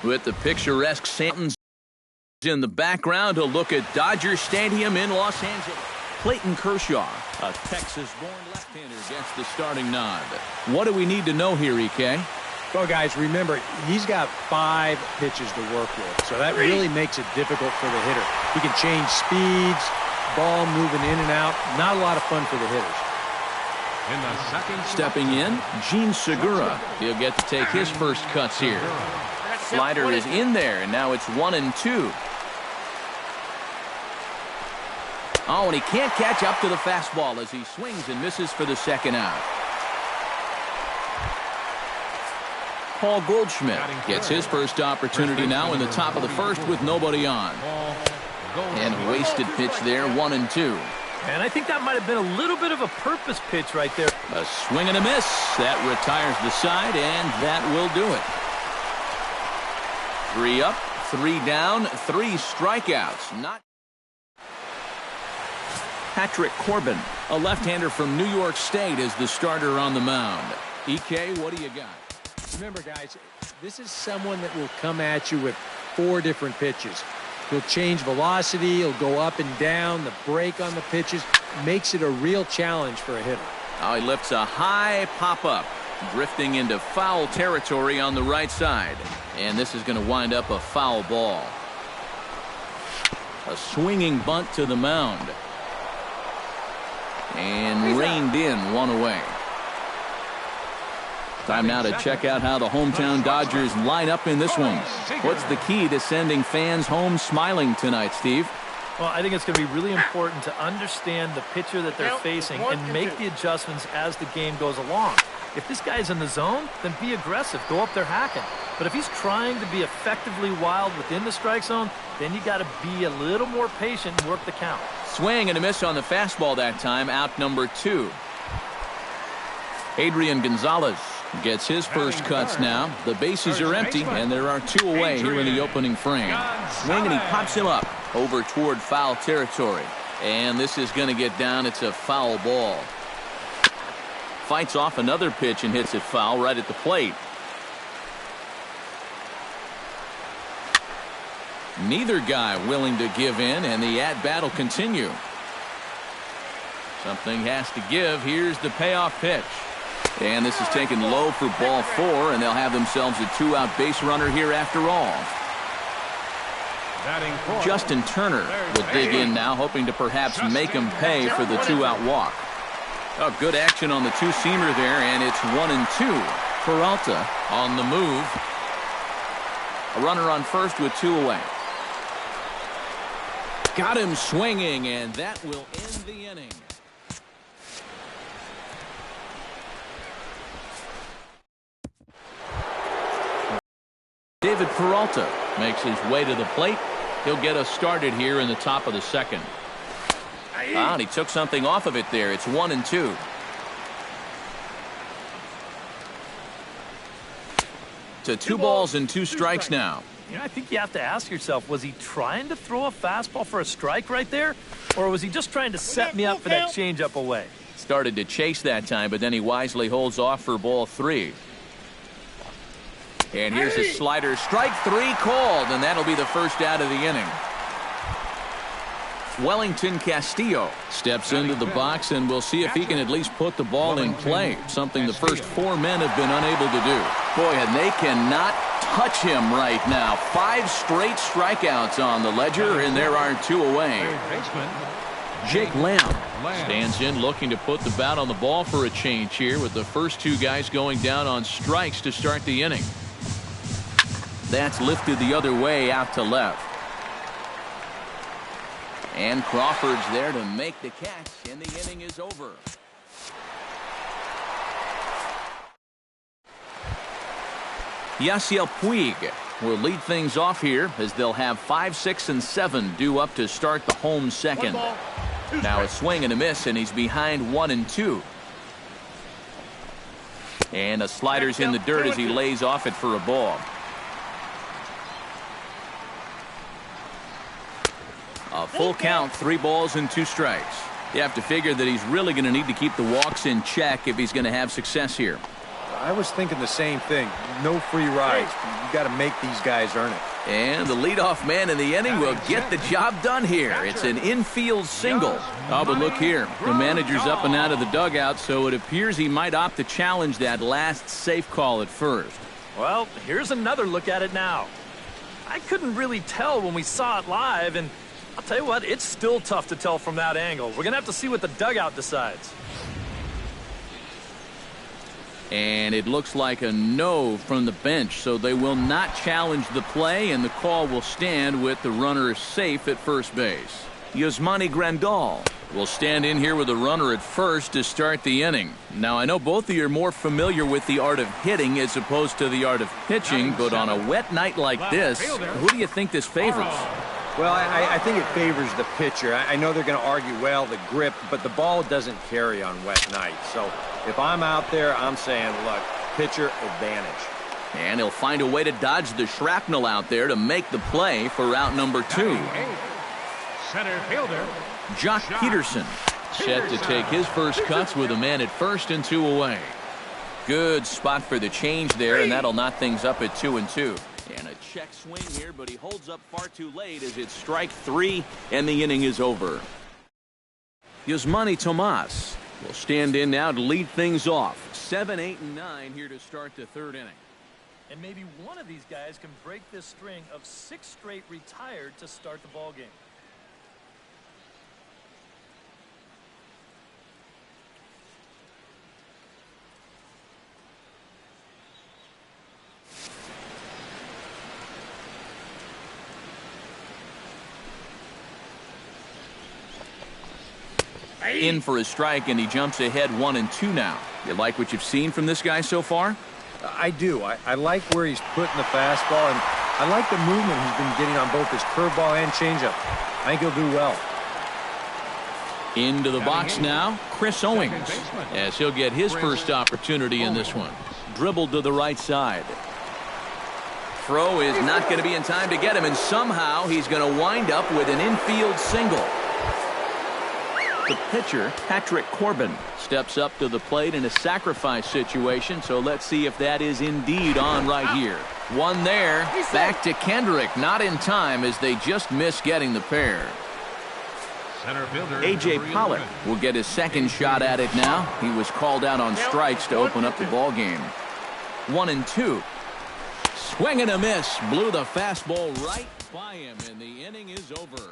With the picturesque Santons in the background, a look at Dodger Stadium in Los Angeles. Clayton Kershaw, a Texas-born left-hander, gets the starting nod. What do we need to know here, EK? Well, guys, remember, he's got 5 pitches to work with, so that really makes it difficult for the hitter. He can change speeds, ball moving in and out. Not a lot of fun for the hitters. Stepping in, Gene Segura. He'll get to take his first cuts here. Slider is in there, and now it's 1-2. Oh, and he can't catch up to the fastball as he swings and misses for the second out. Paul Goldschmidt gets his first opportunity now in the top of the first with nobody on. And a wasted pitch there, 1-2. And I think that might have been a little bit of a purpose pitch right there. A swing and a miss. That retires the side, and that will do it. 3 up, 3 down, 3 strikeouts. Not Patrick Corbin, a left-hander from New York State, is the starter on the mound. EK, what do you got? Remember, guys, this is someone that will come at you with 4 different pitches. He'll change velocity, he'll go up and down, the break on the pitches makes it a real challenge for a hitter. Now he lifts a high pop-up, drifting into foul territory on the right side. And this is going to wind up a foul ball. A swinging bunt to the mound. And reined in, 1 away. Time now to check out how the hometown Dodgers line up in this one. What's the key to sending fans home smiling tonight, Steve? Well, I think it's going to be really important to understand the pitcher that they're facing and make the adjustments as the game goes along. If this guy's in the zone, then be aggressive. Go up there hacking. But if he's trying to be effectively wild within the strike zone, then you got to be a little more patient and work the count. Swing and a miss on the fastball that time, out number 2. Adrian Gonzalez gets his first cuts now. The bases are empty, and there are 2 away here in the opening frame. Swing, and he pops him up over toward foul territory. And this is going to get down. It's a foul ball. Fights off another pitch and hits it foul right at the plate. Neither guy willing to give in, and the at-bat will continue. Something has to give. Here's the payoff pitch. And this is taken low for ball 4, and they'll have themselves a 2-out base runner here after all. Justin Turner will dig in now, hoping to perhaps make him pay for the 2-out walk. Oh, good action on the 2-seamer there, and it's 1-2. Peralta on the move. A runner on first with 2 away. Got him swinging, and that will end the inning. David Peralta makes his way to the plate. He'll get us started here in the top of the second. And he took something off of it there. It's 1-2. To 2 balls and 2 strikes now. You know, I think you have to ask yourself, was he trying to throw a fastball for a strike right there? Or was he just trying to set me up for that changeup away? Started to chase that time, but then he wisely holds off for ball 3. And here's a slider. Strike 3 called, and that'll be the first out of the inning. Wellington Castillo steps into the box, and we'll see if he can at least put the ball in play, something the first 4 men have been unable to do. Boy, and they cannot touch him right now. 5 straight strikeouts on the ledger, and there are 2 away. Jake Lamb stands in, looking to put the bat on the ball for a change here, with the first 2 guys going down on strikes to start the inning. That's lifted the other way out to left. And Crawford's there to make the catch, and the inning is over. Yasiel Puig will lead things off here as they'll have 5, 6, and 7 due up to start the home second. Now a swing and a miss, and he's behind 1-2. And a slider's in the dirt as he lays off it for a ball. A full count, 3 balls and 2 strikes. You have to figure that he's really going to need to keep the walks in check if he's going to have success here. I was thinking the same thing. No free rides. You got to make these guys earn it. And the leadoff man in the inning will get the job done here. It's an infield single. Oh, but look here. The manager's up and out of the dugout, so it appears he might opt to challenge that last safe call at first. Well, here's another look at it now. I couldn't really tell when we saw it live, and I'll tell you what, it's still tough to tell from that angle. We're going to have to see what the dugout decides. And it looks like a no from the bench, so they will not challenge the play, and the call will stand with the runner safe at first base. Yasmani Grandal will stand in here with a runner at first to start the inning. Now, I know both of you are more familiar with the art of hitting as opposed to the art of pitching, but on a wet night like this, who do you think this favors? Well, I think it favors the pitcher. I know they're going to argue, well, the grip, but the ball doesn't carry on wet nights. So if I'm out there, I'm saying, look, pitcher advantage. And he'll find a way to dodge the shrapnel out there to make the play for route number 2. Center fielder Jock Peterson set to take his first cuts with a man at first and 2 away. Good spot for the change there, and that'll knot things up at 2-2. And a check swing here, but he holds up far too late as it's strike 3, and the inning is over. Yasmani Tomas will stand in now to lead things off. 7, 8, and 9 here to start the third inning. And maybe one of these guys can break this string of 6 straight retired to start the ball game. In for a strike, and he jumps ahead 1-2 now. You like what you've seen from this guy so far? I do. I like where he's putting the fastball, and I like the movement he's been getting on both his curveball and changeup. I think he'll do well. Into the box now, Chris Owings, as he'll get his first opportunity in this one. Dribbled to the right side. Throw is not going to be in time to get him, and somehow he's going to wind up with an infield single. The pitcher, Patrick Corbin, steps up to the plate in a sacrifice situation, so let's see if that is indeed on right here. One there, back to Kendrick, not in time as they just miss getting the pair. A.J. Pollock will get his second shot at it now. He was called out on strikes to open up the ball game. 1-2. Swing and a miss. Blew the fastball right by him, and the inning is over.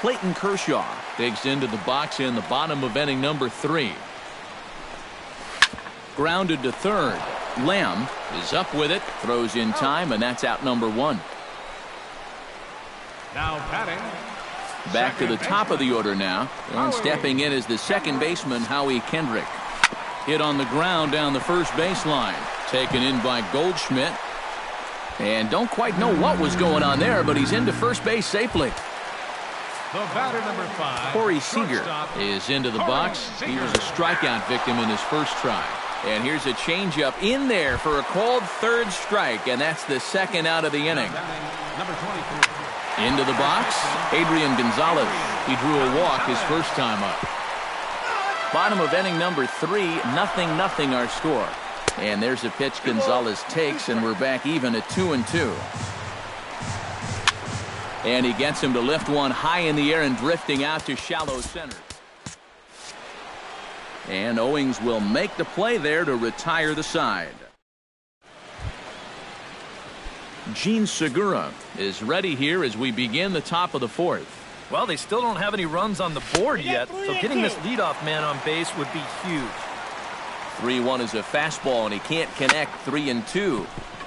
Clayton Kershaw digs into the box in the bottom of inning number 3. Grounded to third. Lamb is up with it, throws in time, and that's out number 1. Now batting. Back to the top of the order now, and stepping in is the second baseman, Howie Kendrick. Hit on the ground down the first baseline. Taken in by Goldschmidt. And don't quite know what was going on there, but he's into first base safely. The batter, number 5. Corey Seager is into the box. He was a strikeout victim in his first try. And here's a changeup in there for a called third strike, and that's the second out of the inning. Number 23. Into the box, Adrian Gonzalez. He drew a walk his first time up. Bottom of inning number 3, 0-0 our score. And there's a pitch Gonzalez takes, and we're back even at 2-2. And he gets him to lift one high in the air and drifting out to shallow center. And Owings will make the play there to retire the side. Gene Segura is ready here as we begin the top of the 4th. Well, they still don't have any runs on the board yet, so getting this leadoff man on base would be huge. 3-1 is a fastball, and he can't connect. 3-2.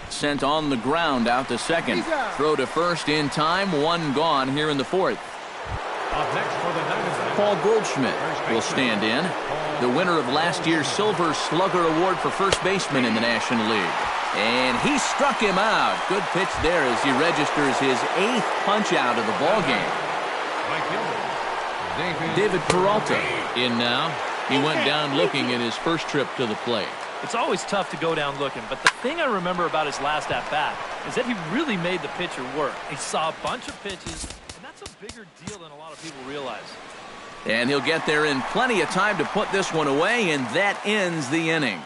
Sent on the ground out to second. Throw to first in time. 1 gone here in the 4th. Up next for the Diamondbacks, Paul Goldschmidt will stand in. The winner of last year's Silver Slugger Award for first baseman in the National League. And he struck him out. Good pitch there as he registers his 8th punch out of the ball game. right fielder, David Peralta in now. He went down looking in his first trip to the plate. It's always tough to go down looking, but the thing I remember about his last at-bat is that he really made the pitcher work. He saw a bunch of pitches, and that's a bigger deal than a lot of people realize. And he'll get there in plenty of time to put this one away, and that ends the inning.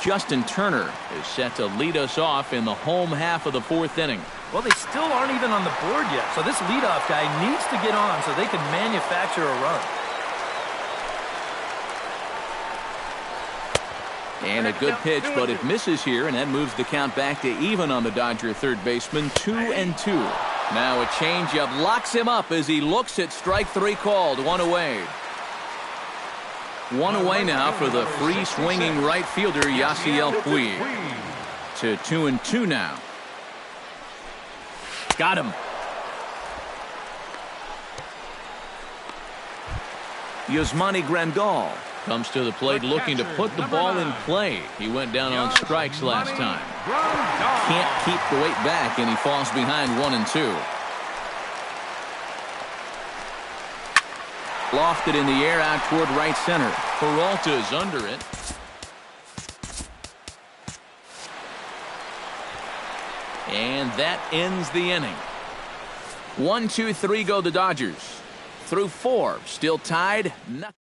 Justin Turner is set to lead us off in the home half of the fourth inning. Well, they still aren't even on the board yet, so this leadoff guy needs to get on so they can manufacture a run. And a good pitch, but it misses here, and that moves the count back to even on the Dodger third baseman, 2-2. Now a changeup locks him up as he looks at strike three called. One away. One away now for the free swinging right fielder, Yasiel Puig. To 2-2 now. Got him. Yasmani Grandal comes to the plate looking to put the ball in play. He went down on strikes last time. Can't keep the weight back, and he falls behind 1-2. Lofted in the air out toward right center. Peralta's under it. And that ends the inning. 1, 2, 3 go the Dodgers. Through 4, still tied. Nothing.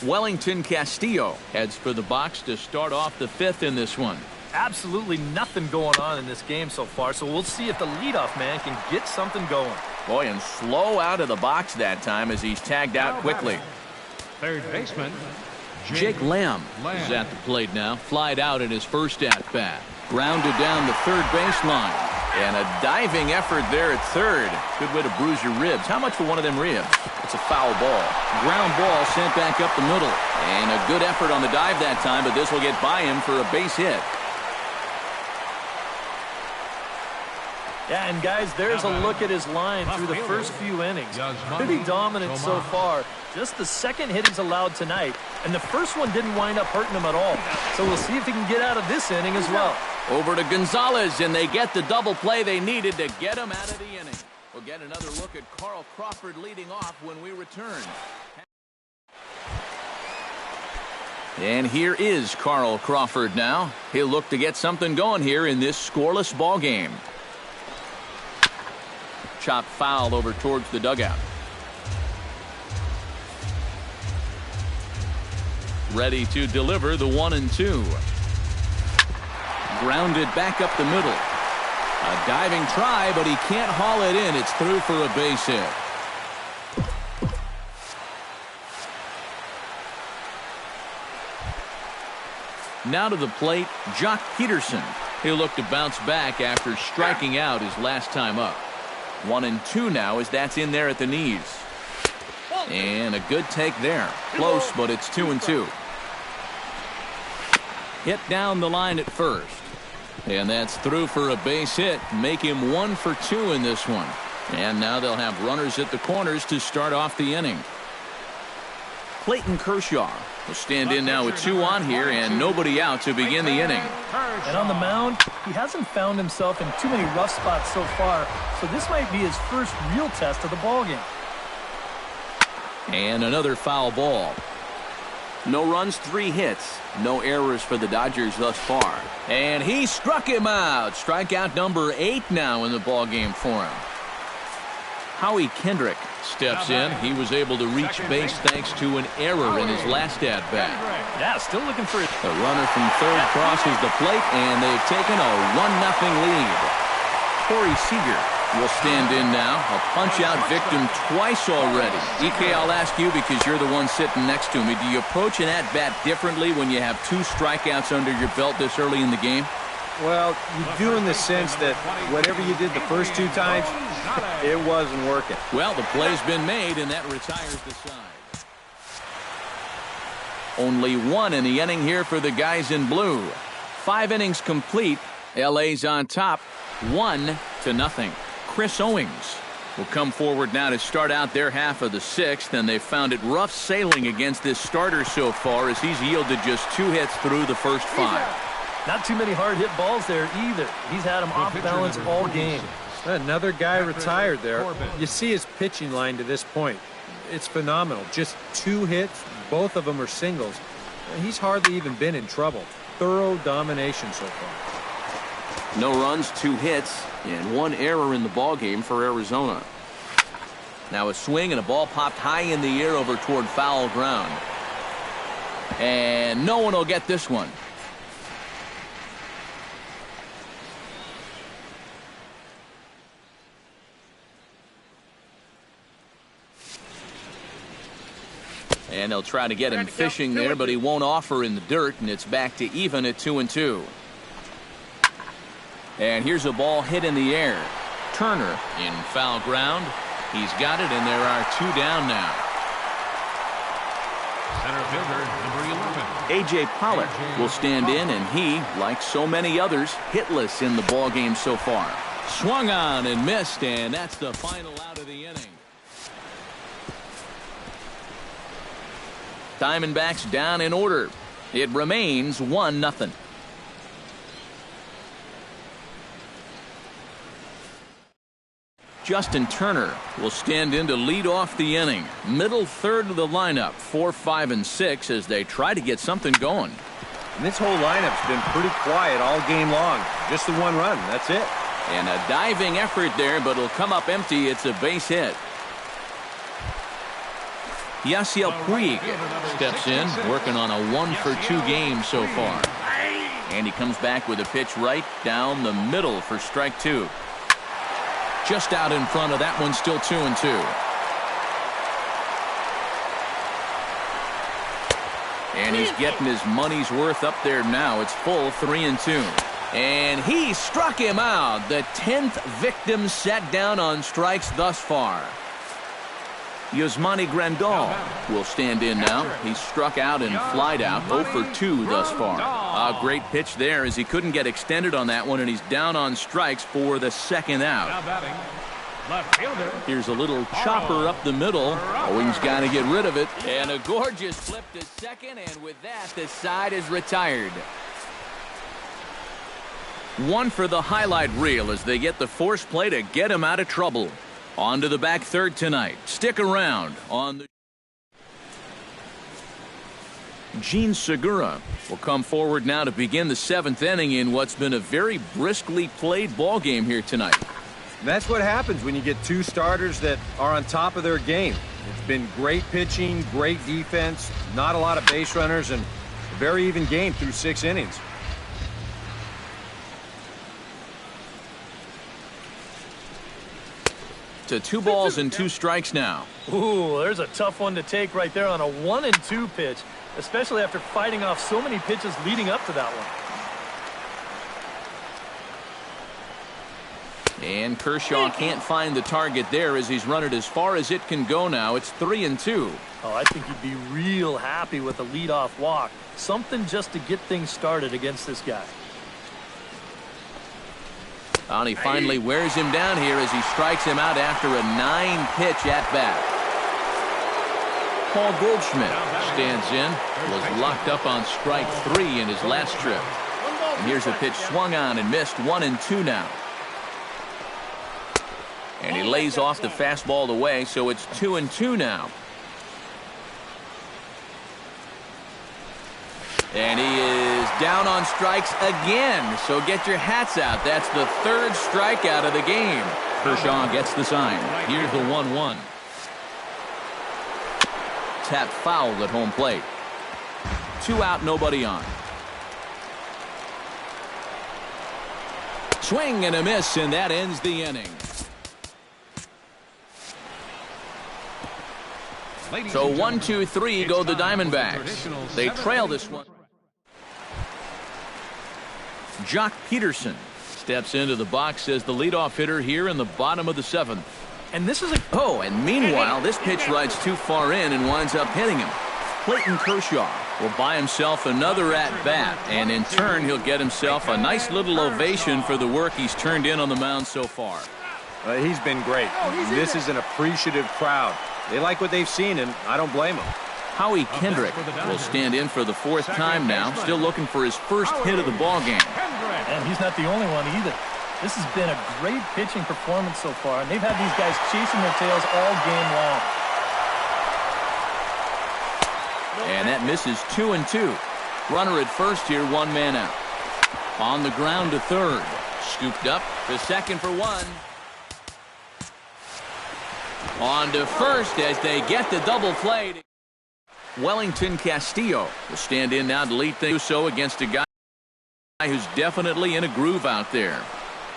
Wellington Castillo heads for the box to start off the fifth in this one. Absolutely nothing going on in this game so far, so we'll see if the leadoff man can get something going. Boy, and slow out of the box that time as he's tagged out quickly. Third baseman, Jake Lamb is at the plate now. Flied out in his first at-bat. Grounded down the third baseline. And a diving effort there at third. Good way to bruise your ribs. How much for one of them ribs? It's a foul ball. Ground ball sent back up the middle. And a good effort on the dive that time, but this will get by him for a base hit. Yeah, and guys, there's a look at his line through the first few innings. Pretty dominant so far. Just the second hit he's allowed tonight, and the first one didn't wind up hurting him at all. So we'll see if he can get out of this inning as well. Over to Gonzalez, and they get the double play they needed to get him out of the inning. We'll get another look at Carl Crawford leading off when we return. And here is Carl Crawford now. He'll look to get something going here in this scoreless ball game. Chop foul over towards the dugout. Ready to deliver the 1-2. Grounded back up the middle. A diving try, but he can't haul it in. It's through for a base hit. Now to the plate, Jock Peterson. He'll look to bounce back after striking out his last time up. 1-2 now as that's in there at the knees. And a good take there. Close, but it's 2-2. Hit down the line at first. And that's through for a base hit. Make him 1 for 2 in this one. And now they'll have runners at the corners to start off the inning. Clayton Kershaw will stand in now with 2 on here and nobody out to begin the inning. And on the mound, he hasn't found himself in too many rough spots so far, so this might be his first real test of the ballgame. And another foul ball. No runs, 3 hits. No errors for the Dodgers thus far. And he struck him out. Strikeout number 8 now in the ballgame for him. Howie Kendrick steps in. He was able to reach base thanks to an error in his last at-bat. Yeah, still looking for it. The runner from third crosses the plate, and they've taken a 1-0 lead. Corey Seager will stand in now. A punch-out victim twice already. EK, I'll ask you because you're the one sitting next to me. Do you approach an at-bat differently when you have 2 strikeouts under your belt this early in the game? Well, you do in the sense that whatever you did the first 2 times, it wasn't working. Well, the play's been made, and that retires the side. Only 1 in the inning here for the guys in blue. 5 innings complete. LA's on top, 1-0. Chris Owings will come forward now to start out their half of the 6th, and they've found it rough sailing against this starter so far as he's yielded just 2 hits through the first 5. Not too many hard hit balls there either. He's had them off balance all game. Another guy retired there. You see his pitching line to this point. It's phenomenal. Just 2 hits, both of them are singles. He's hardly even been in trouble. Thorough domination so far. No runs, 2 hits, and 1 error in the ballgame for Arizona. Now a swing and a ball popped high in the air over toward foul ground. And no one will get this one. And they'll try to get him fishing there, but he won't offer in the dirt, and it's back to even at 2-2. And here's a ball hit in the air. Turner in foul ground. He's got it, and there are 2 down now. Center fielder, number 11. A.J. Pollock will stand in, and he, like so many others, hitless in the ballgame so far. Swung on and missed, and that's the final out of the inning. Diamondbacks down in order. It remains 1-0. Justin Turner will stand in to lead off the inning. Middle third of the lineup, 4, 5, and 6 as they try to get something going. And this whole lineup's been pretty quiet all game long. Just the 1 run, that's it. And a diving effort there, but it'll come up empty. It's a base hit. Yasiel Puig steps in, working on a 1-for-2 game so far. And he comes back with a pitch right down the middle for strike 2. Just out in front of that one, still 2-2. And he's getting his money's worth up there now. It's full 3-2. And he struck him out. The 10th victim set down on strikes thus far. Yasmani Grandal will stand in now. He's struck out and flied out, 0 for 2 thus far. A great pitch there as he couldn't get extended on that one, and he's down on strikes for the 2nd out. Now batting, left fielder. Here's a little chopper up the middle. Owings got to get rid of it. And a gorgeous flip to second, and with that, the side is retired. 1 for the highlight reel as they get the force play to get him out of trouble. On to the back third tonight. Stick around on the... Gene Segura will come forward now to begin the 7th inning in what's been a very briskly played ball game here tonight. And that's what happens when you get 2 starters that are on top of their game. It's been great pitching, great defense, not a lot of base runners, and a very even game through 6 innings. To 2 balls and 2 strikes now. Ooh, there's a tough one to take right there on a 1-2 pitch, especially after fighting off so many pitches leading up to that one. And Kershaw can't find the target there as he's run it as far as it can go now. It's 3-2. Oh, I think he'd be real happy with a leadoff walk. Something just to get things started against this guy. And he finally wears him down here as he strikes him out after a 9-pitch at-bat. Paul Goldschmidt stands in, was locked up on strike 3 in his last trip. And here's a pitch swung on and missed, 1-2 now. And he lays off the fastball away, so it's 2-2 now. And he is down on strikes again, so get your hats out. That's the 3rd strikeout of the game. Kershaw gets the sign. Here's the 1-1. Tap foul at home plate. 2 out, nobody on. Swing and a miss, and that ends the inning. So 1, 2, 3 go the Diamondbacks. They trail this one. Jock Peterson steps into the box as the leadoff hitter here in the bottom of the 7th. And this is a... Oh, and meanwhile, this pitch rides too far in and winds up hitting him. Clayton Kershaw will buy himself another at-bat, and in turn, he'll get himself a nice little ovation for the work he's turned in on the mound so far. He's been great. This is an appreciative crowd. They like what they've seen, and I don't blame them. Howie Kendrick will stand in for the 4th time now, still looking for his first hit of the ballgame. And he's not the only one either. This has been a great pitching performance so far, and they've had these guys chasing their tails all game long. And that misses 2-2. Runner at first here, 1 man out. On the ground to 3rd. Scooped up to second for one. On to first as they get the double play. Wellington Castillo will stand in now to lead things so against a guy who's definitely in a groove out there.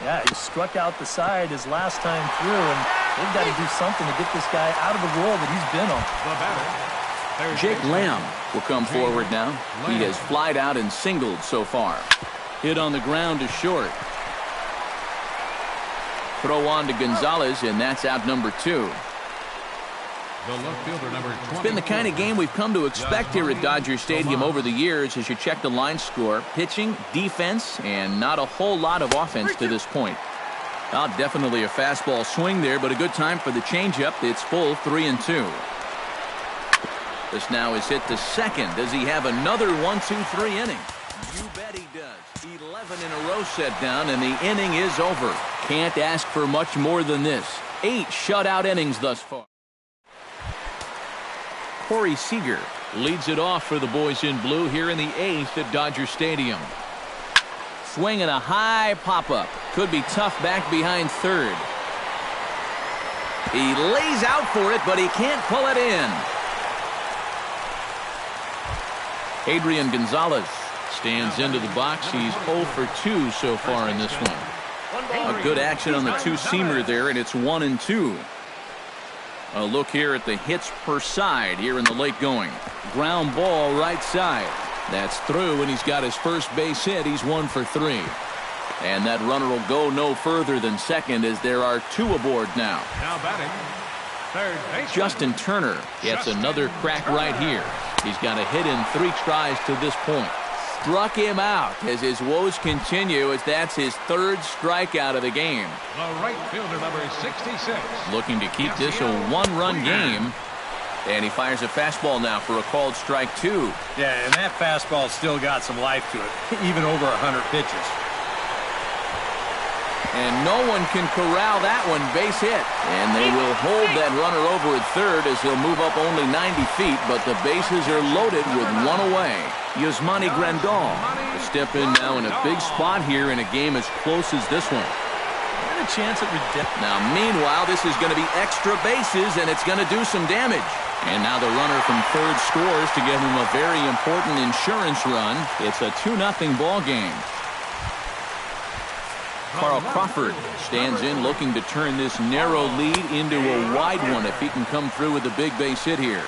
Yeah, he struck out the side his last time through, and they've got to do something to get this guy out of the role that he's been on. Jake Lamb will come forward now. He has flied out and singled so far. Hit on the ground to short. Throw on to Gonzalez, and that's out number 2. The left fielder, number 20. It's been the kind of game we've come to expect here at Dodger Stadium over the years as you check the line score. Pitching, defense, and not a whole lot of offense to this point. Definitely a fastball swing there, but a good time for the changeup. It's full 3-2. This now is hit to second. Does he have another 1-2-3 inning? You bet he does. 11 in a row set down, and the inning is over. Can't ask for much more than this. 8 shutout innings thus far. Corey Seager leads it off for the boys in blue here in the 8th at Dodger Stadium. Swinging a high pop-up. Could be tough back behind third. He lays out for it, but he can't pull it in. Adrian Gonzalez stands into the box. He's 0 for 2 so far in this one. A good action on the two-seamer there, and it's 1-2. A look here at the hits per side here in the late going. Ground ball right side. That's through, and he's got his first base hit. He's 1 for 3. And that runner will go no further than second as there are 2 aboard now. Now batting, third base. Justin Turner gets another crack right here. He's got a hit in 3 tries to this point. Struck him out as his woes continue as that's his 3rd strikeout of the game. The right fielder, number 66. Looking to keep this a 1-run game. And he fires a fastball now for a called strike 2. Yeah, and that fastball still got some life to it, even over 100 pitches. And no one can corral that one. Base hit. And they will hold that runner over at third as he'll move up only 90 feet, but the bases are loaded with 1 away. Yasmani Grandal will step in now in a big spot here in a game as close as this one. And a chance at redemption. Now, meanwhile, this is going to be extra bases, and it's going to do some damage. And now the runner from third scores to give him a very important insurance run. It's a 2-0 ball game. Carl Crawford stands in looking to turn this narrow lead into a wide one if he can come through with a big base hit here.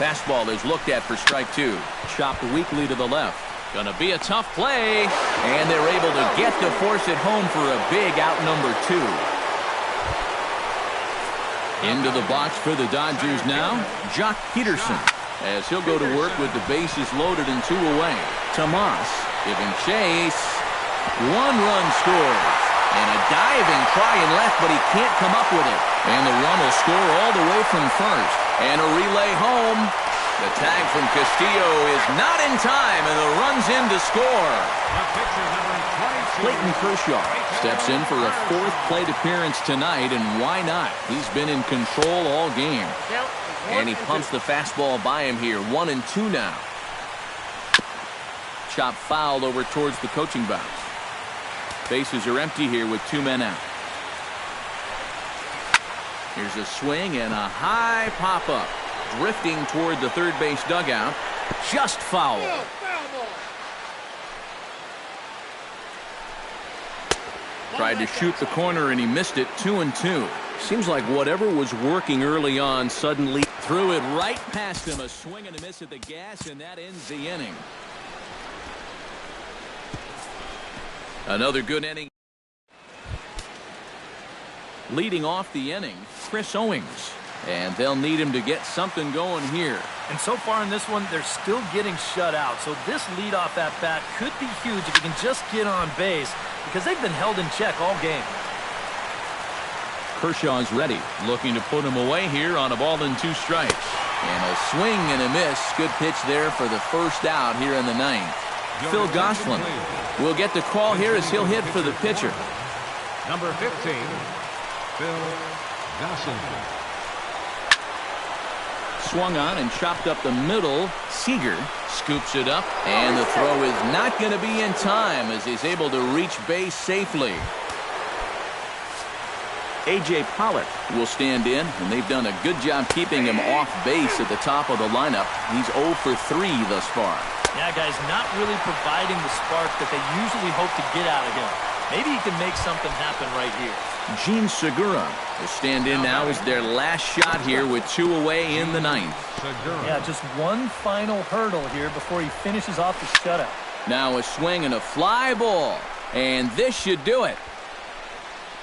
Fastball is looked at for strike 2. Chopped weakly to the left. Gonna be a tough play. And they're able to get to force it home for a big out number 2. Into the box for the Dodgers now, Jock Peterson, as he'll go to work with the bases loaded and 2 away. Tomas giving chase. 1 run scores. And a diving try in left, but he can't come up with it. And the run will score all the way from first. And a relay home. The tag from Castillo is not in time, and the run's in to score. Clayton Kershaw steps in for a 4th plate appearance tonight, and why not? He's been in control all game. And he pumps the fastball by him here. 1-2 now. Chop fouled over towards the coaching box. Bases are empty here with 2 men out. Here's a swing and a high pop-up. Drifting toward the third base dugout. Just foul. Tried to shoot the corner and he missed it. 2-2. Seems like whatever was working early on suddenly threw it right past him. A swing and a miss at the gas, and that ends the inning. Another good inning. Leading off the inning, Chris Owings. And they'll need him to get something going here. And so far in this one, they're still getting shut out. So this leadoff at bat could be huge if he can just get on base, because they've been held in check all game. Kershaw's ready, looking to put him away here on a ball and 2 strikes. And a swing and a miss. Good pitch there for the first out here in the 9th. Phil Gosselin will get the call here as he'll hit for the pitcher. Number 15, Phil Gosselin. Swung on and chopped up the middle. Seager scoops it up, and the throw is not going to be in time as he's able to reach base safely. A.J. Pollock will stand in, and they've done a good job keeping him off base at the top of the lineup. He's 0 for 3 thus far. Yeah, guys, not really providing the spark that they usually hope to get out of him. Maybe he can make something happen right here. Gene Segura will stand in now as their last shot here with 2 away in the 9th. Yeah, just one final hurdle here before he finishes off the shutout. Now a swing and a fly ball, and this should do it.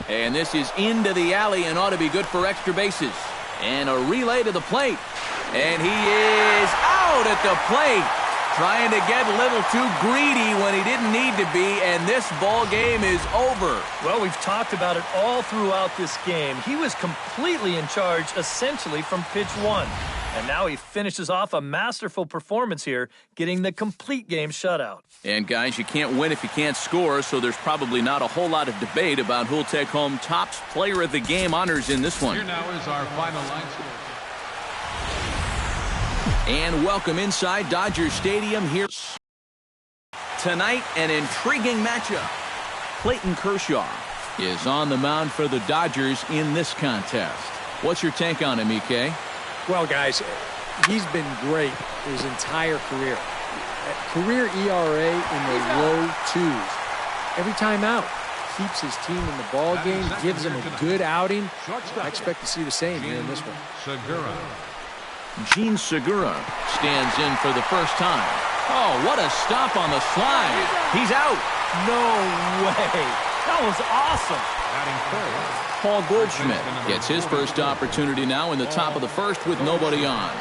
And this is into the alley and ought to be good for extra bases. And a relay to the plate. And he is out at the plate. Trying to get a little too greedy when he didn't need to be, and this ball game is over. Well, we've talked about it all throughout this game. He was completely in charge, essentially, from pitch 1. And now he finishes off a masterful performance here, getting the complete game shutout. And, guys, you can't win if you can't score, so there's probably not a whole lot of debate about who'll take home Topps Player of the Game honors in this one. Here now is our final line score. And welcome inside Dodger Stadium here tonight. An intriguing matchup. Clayton Kershaw is on the mound for the Dodgers in this contest. What's your take on him, EK? Well, guys, he's been great his entire career. Career ERA in the low 2s. Every time out, keeps his team in the ball game, gives them a good outing. I expect to see the same here in this one. Segura. Gene Segura stands in for the first time. Oh, what a stop on the slide. He's out. No way. That was awesome. Batting 3rd. Paul Goldschmidt gets his first opportunity now in the top of the first with nobody on.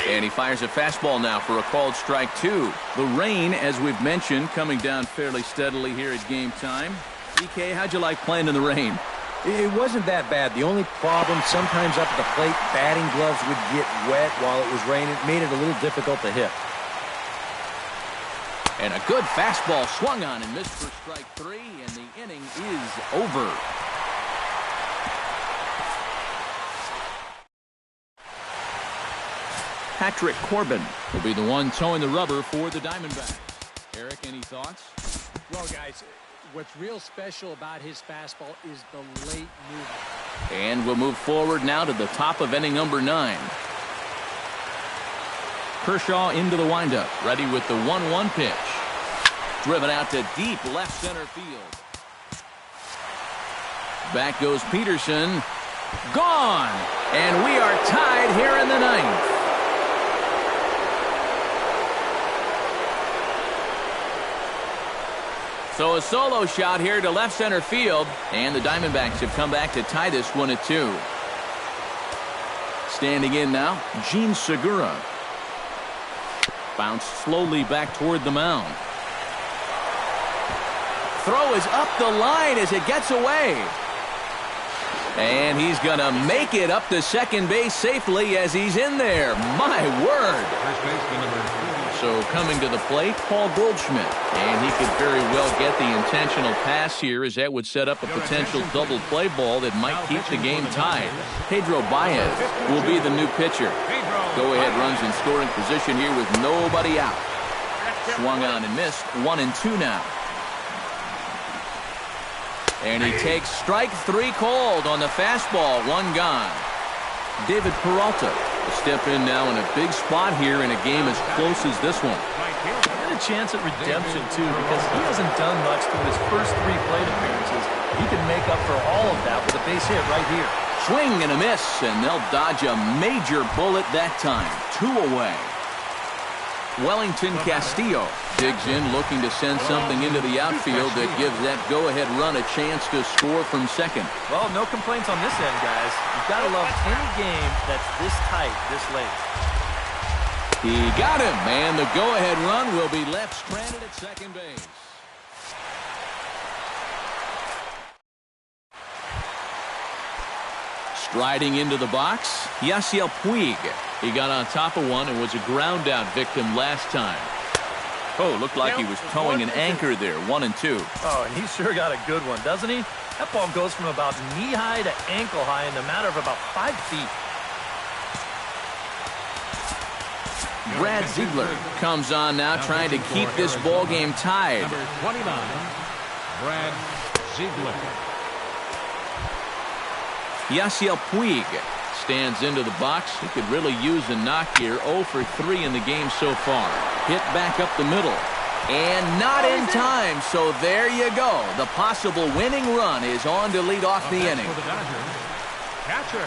And he fires a fastball now for a called strike 2. The rain, as we've mentioned, coming down fairly steadily here at game time. EK, how'd you like playing in the rain? It wasn't that bad. The only problem, sometimes up at the plate, batting gloves would get wet while it was raining. It made it a little difficult to hit. And a good fastball swung on and missed for strike 3, and the inning is over. Patrick Corbin will be the one towing the rubber for the Diamondbacks. Eric, any thoughts? Well, guys, what's real special about his fastball is the late movement. And we'll move forward now to the top of inning number 9. Kershaw into the windup, ready with the 1-1 pitch. Driven out to deep left center field. Back goes Peterson. Gone! And we are tied here in the 9th. So a solo shot here to left center field, and the Diamondbacks have come back to tie this one at 2. Standing in now, Gene Segura. Bounced slowly back toward the mound. Throw is up the line as it gets away. And he's going to make it up to second base safely as he's in there. My word. First baseman number 3. So coming to the plate, Paul Goldschmidt. And he could very well get the intentional pass here, as that would set up a potential double play ball that might keep the game tied. Pedro Baez will be the new pitcher. Go-ahead runs in scoring position here with nobody out. Swung on and missed. 1-2 now. And he takes strike 3 called on the fastball. 1 gone. David Peralta will step in now in a big spot here in a game as close as this one. He had a chance at redemption, too, because he hasn't done much through his first 3 plate appearances. He can make up for all of that with a base hit right here. Swing and a miss, and they'll dodge a major bullet that time. 2 away. Wellington Castillo digs in, looking to send something into the outfield that gives that go-ahead run a chance to score from second. Well, no complaints on this end, guys. You've got to love any game that's this tight, this late. He got him, and the go-ahead run will be left stranded at second base. Striding into the box, Yasiel Puig. He got on top of one and was a ground out victim last time. Oh, looked like he was towing an anchor there. 1-2. Oh, and he sure got a good one, doesn't he? That ball goes from about knee-high to ankle-high in the matter of about 5 feet. Brad Ziegler comes on now, trying to keep this ball game tied. Number 29, Brad Ziegler. Yasiel Puig stands into the box. He could really use a knock here. 0 for 3 in the game so far. Hit back up the middle. And not in time, so there you go. The possible winning run is on to lead off the inning. Catcher.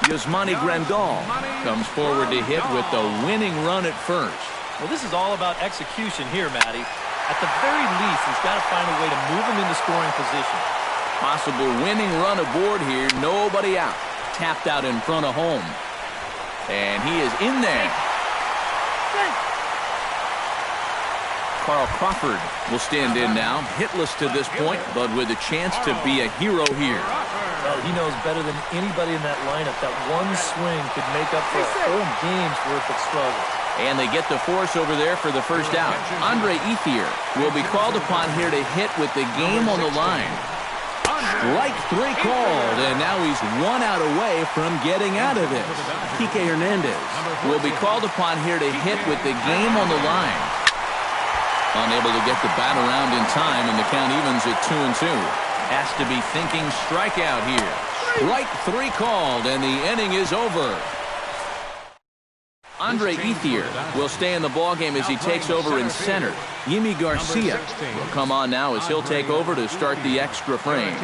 Yasmani Grandal comes forward to hit with the winning run at first. Well, this is all about execution here, Matty. At the very least, he's got to find a way to move him into scoring position. Possible winning run aboard here. Nobody out. Tapped out in front of home. And he is in there. Carl Crawford will stand in now. Hitless to this point, but with a chance to be a hero here. Well, he knows better than anybody in that lineup that one swing could make up for a whole game's worth of struggle. And they get the force over there for the first out. Andre Ethier will be called upon here to hit with the game on the line. Strike 3 called, and now he's 1 out away from getting out of this. Kike Hernandez will be called upon here to hit with the game on the line. Unable to get the bat around in time, and the count evens at 2-2. Has to be thinking strikeout here. Strike 3 called, and the inning is over. Andre Ethier will stay in the ballgame as he takes over in center. Yimi Garcia will come on now as he'll take over to start the extra frame.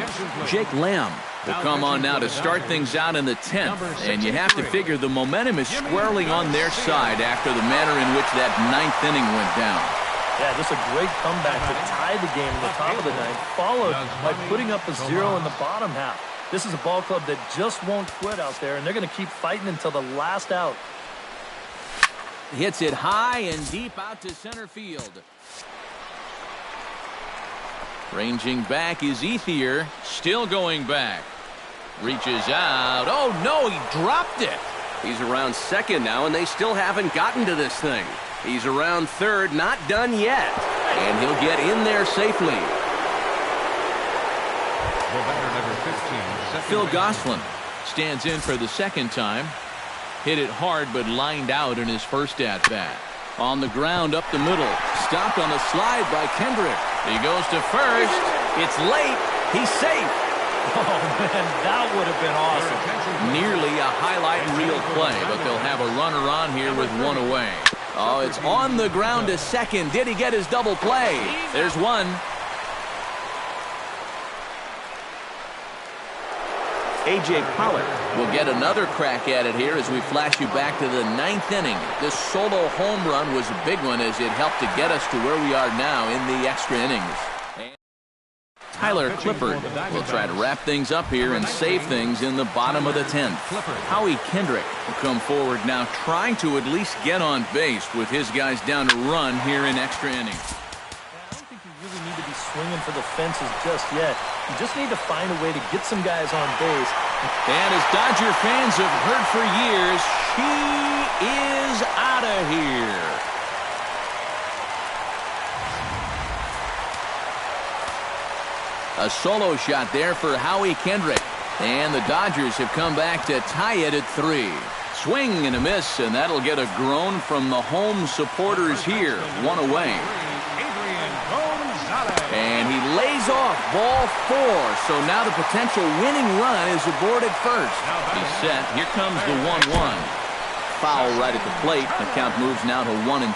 Jake Lamb will come on now to start things out in the 10th. And you have to figure the momentum is squarely on their side after the manner in which that 9th inning went down. Yeah, just a great comeback to tie the game in the top of the 9th, followed by putting up a 0 in the bottom half. This is a ball club that just won't quit out there, and they're going to keep fighting until the last out. Hits it high and deep out to center field. Ranging back is Ethier, still going back. Reaches out. Oh, no, he dropped it. He's around second now, and they still haven't gotten to this thing. He's around third, not done yet. And he'll get in there safely. The batter, number 15. Phil Gosselin stands in for the second time. Hit it hard, but lined out in his first at-bat. On the ground up the middle. Stopped on the slide by Kendrick. He goes to first. It's late. He's safe. Oh, man, that would have been awesome. Nearly a highlight reel play, but they'll have a runner on here with 1 away. Oh, it's on the ground to second. Did he get his double play? There's one. A.J. Pollock will get another crack at it here as we flash you back to the 9th inning. This solo home run was a big one as it helped to get us to where we are now in the extra innings. Tyler Clippard will try to wrap things up here and save things in the bottom of the 10th. Howie Kendrick will come forward now, trying to at least get on base with his guys down to run here in extra innings. I don't think you really need to be swinging for the fences just yet. You just need to find a way to get some guys on base. And as Dodger fans have heard for years, she is out of here. A solo shot there for Howie Kendrick. And the Dodgers have come back to tie it at 3. Swing and a miss, and that'll get a groan from the home supporters here. 1 away. And he lays off ball 4. So now the potential winning run is aboard at first. He's set. Here comes the 1-1. Foul right at the plate. The count moves now to 1-2.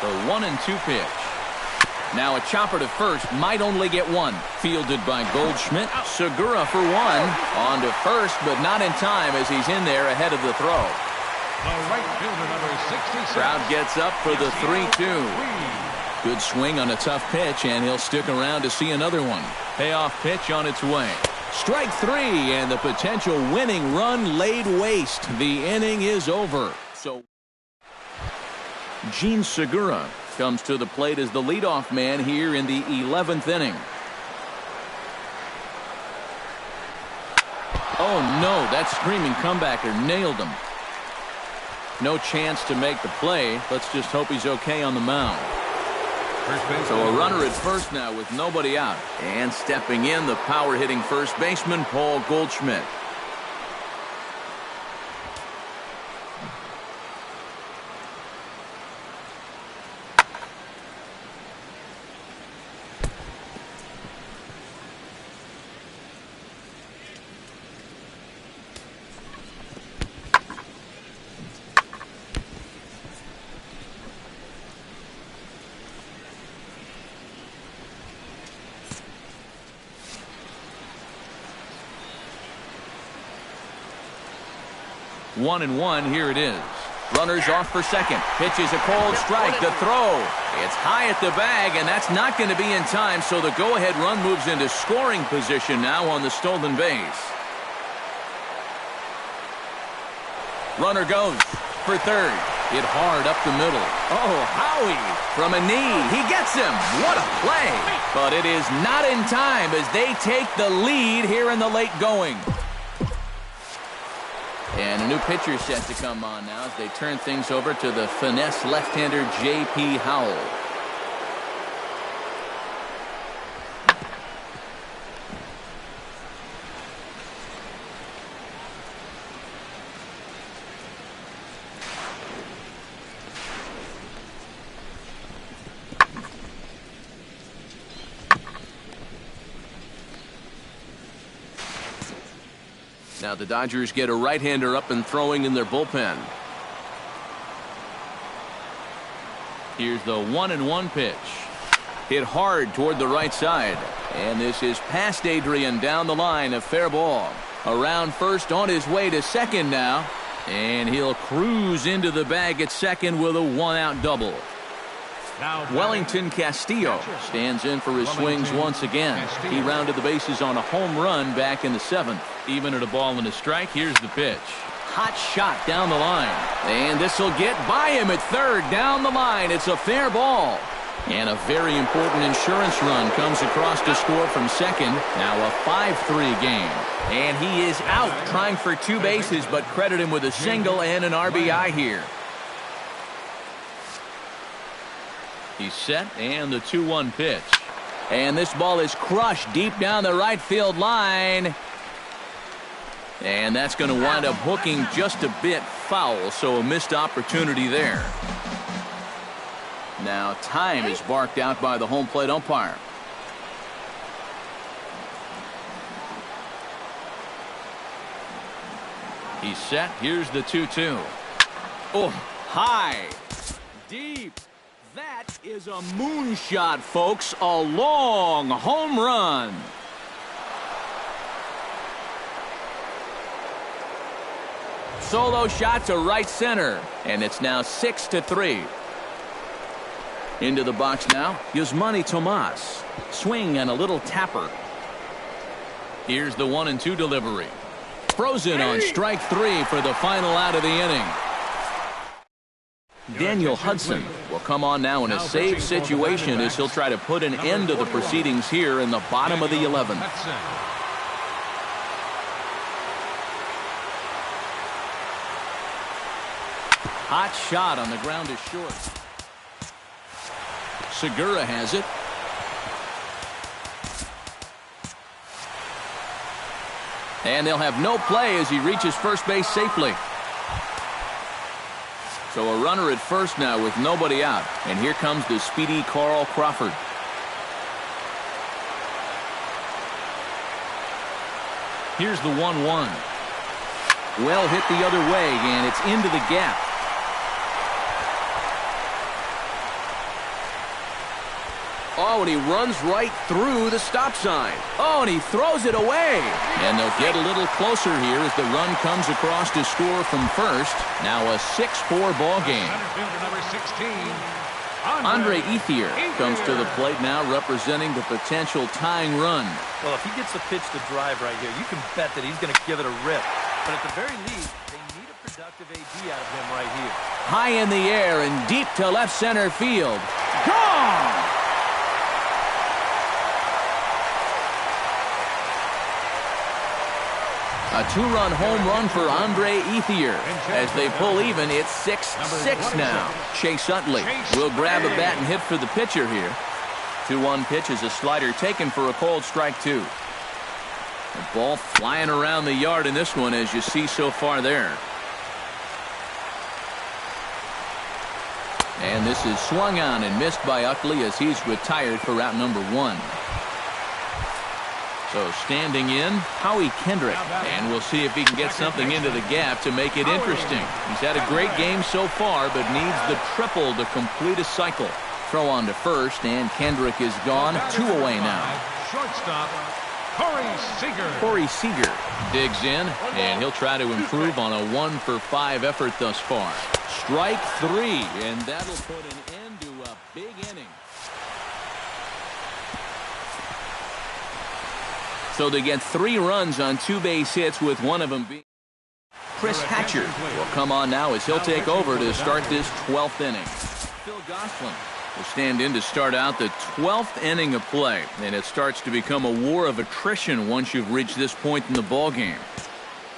The 1-2 pitch. Now a chopper to first, might only get 1. Fielded by Goldschmidt. Segura for 1. On to first, but not in time as he's in there ahead of the throw. The right fielder, number 66. Crowd gets up for the 3-2. Good swing on a tough pitch, and he'll stick around to see another one. Payoff pitch on its way. Strike 3, and the potential winning run laid waste. The inning is over. So Gene Segura comes to the plate as the leadoff man here in the 11th inning. Oh no, that screaming comebacker nailed him. No chance to make the play. Let's just hope he's okay on the mound. So a runner at first now with nobody out. And stepping in, the power-hitting first baseman, Paul Goldschmidt. 1-1, here it is. Runners off for second. Pitches a cold strike. The throw. It's high at the bag, and that's not going to be in time, so the go-ahead run moves into scoring position now on the stolen base. Runner goes for third. Hit hard up the middle. Oh, Howie from a knee. He gets him. What a play. But it is not in time as they take the lead here in the late going. And a new pitcher set to come on now as they turn things over to the finesse left-hander J.P. Howell. Now the Dodgers get a right-hander up and throwing in their bullpen. Here's the 1-1 pitch. Hit hard toward the right side. And this is past Adrian down the line, a fair ball. Around first, on his way to second now. And he'll cruise into the bag at second with a one-out double. Wellington Castillo stands in for his swings once again. He rounded the bases on a home run back in the 7th. Even at a ball and a strike, here's the pitch. Hot shot down the line. And this will get by him at third down the line. It's a fair ball. And a very important insurance run comes across to score from second. Now a 5-3 game. And he is out trying for 2 bases, but credit him with a single and an RBI here. He's set, and the 2-1 pitch. And this ball is crushed deep down the right field line. And that's going to wind up hooking just a bit foul, so a missed opportunity there. Now time is barked out by the home plate umpire. He's set. Here's the 2-2. Oh, high. Deep. That is a moonshot, folks. A long home run. Solo shot to right center. And it's now 6-3. Into the box now, Yasmani Tomas. Swing and a little tapper. Here's the 1-2 delivery. Frozen on strike 3 for the final out of the inning. Daniel Hudson will come on now in a save situation as he'll try to put an end to the proceedings here in the bottom of the 11th. Hot shot on the ground is short. Segura has it. And they'll have no play as he reaches first base safely. So a runner at first now with nobody out. And here comes the speedy Carl Crawford. Here's the 1-1. Well hit the other way, and it's into the gap. Oh, and he runs right through the stop sign. Oh, and he throws it away. And they'll get a little closer here as the run comes across to score from first. Now a 6-4 ball game. Number 16, Andre Ethier comes to the plate now, representing the potential tying run. Well, if he gets the pitch to drive right here, you can bet that he's going to give it a rip. But at the very least, they need a productive AB out of him right here. High in the air and deep to left center field. Gone! A 2-run home run for Andre Ethier. As they pull even, it's 6-6 now. Chase Utley will grab a bat and hit for the pitcher here. 2-1 pitch is a slider taken for a cold strike 2. The ball flying around the yard in this one, as you see so far there. And this is swung on and missed by Utley as he's retired for route number 1. So standing in, Howie Kendrick. And we'll see if he can get something into the gap to make it interesting. He's had a great game so far, but needs the triple to complete a cycle. Throw on to first, and Kendrick is gone. 2 away now. Shortstop, Corey Seager digs in, and he'll try to improve on a 1-for-5 effort thus far. Strike 3, and that'll put an end to a big inning. So they get 3 runs on 2 base hits, with one of them being Chris Hatcher will come on now as he'll take over to start this 12th inning. Phil Gosselin will stand in to start out the 12th inning of play, and it starts to become a war of attrition once you've reached this point in the ball game.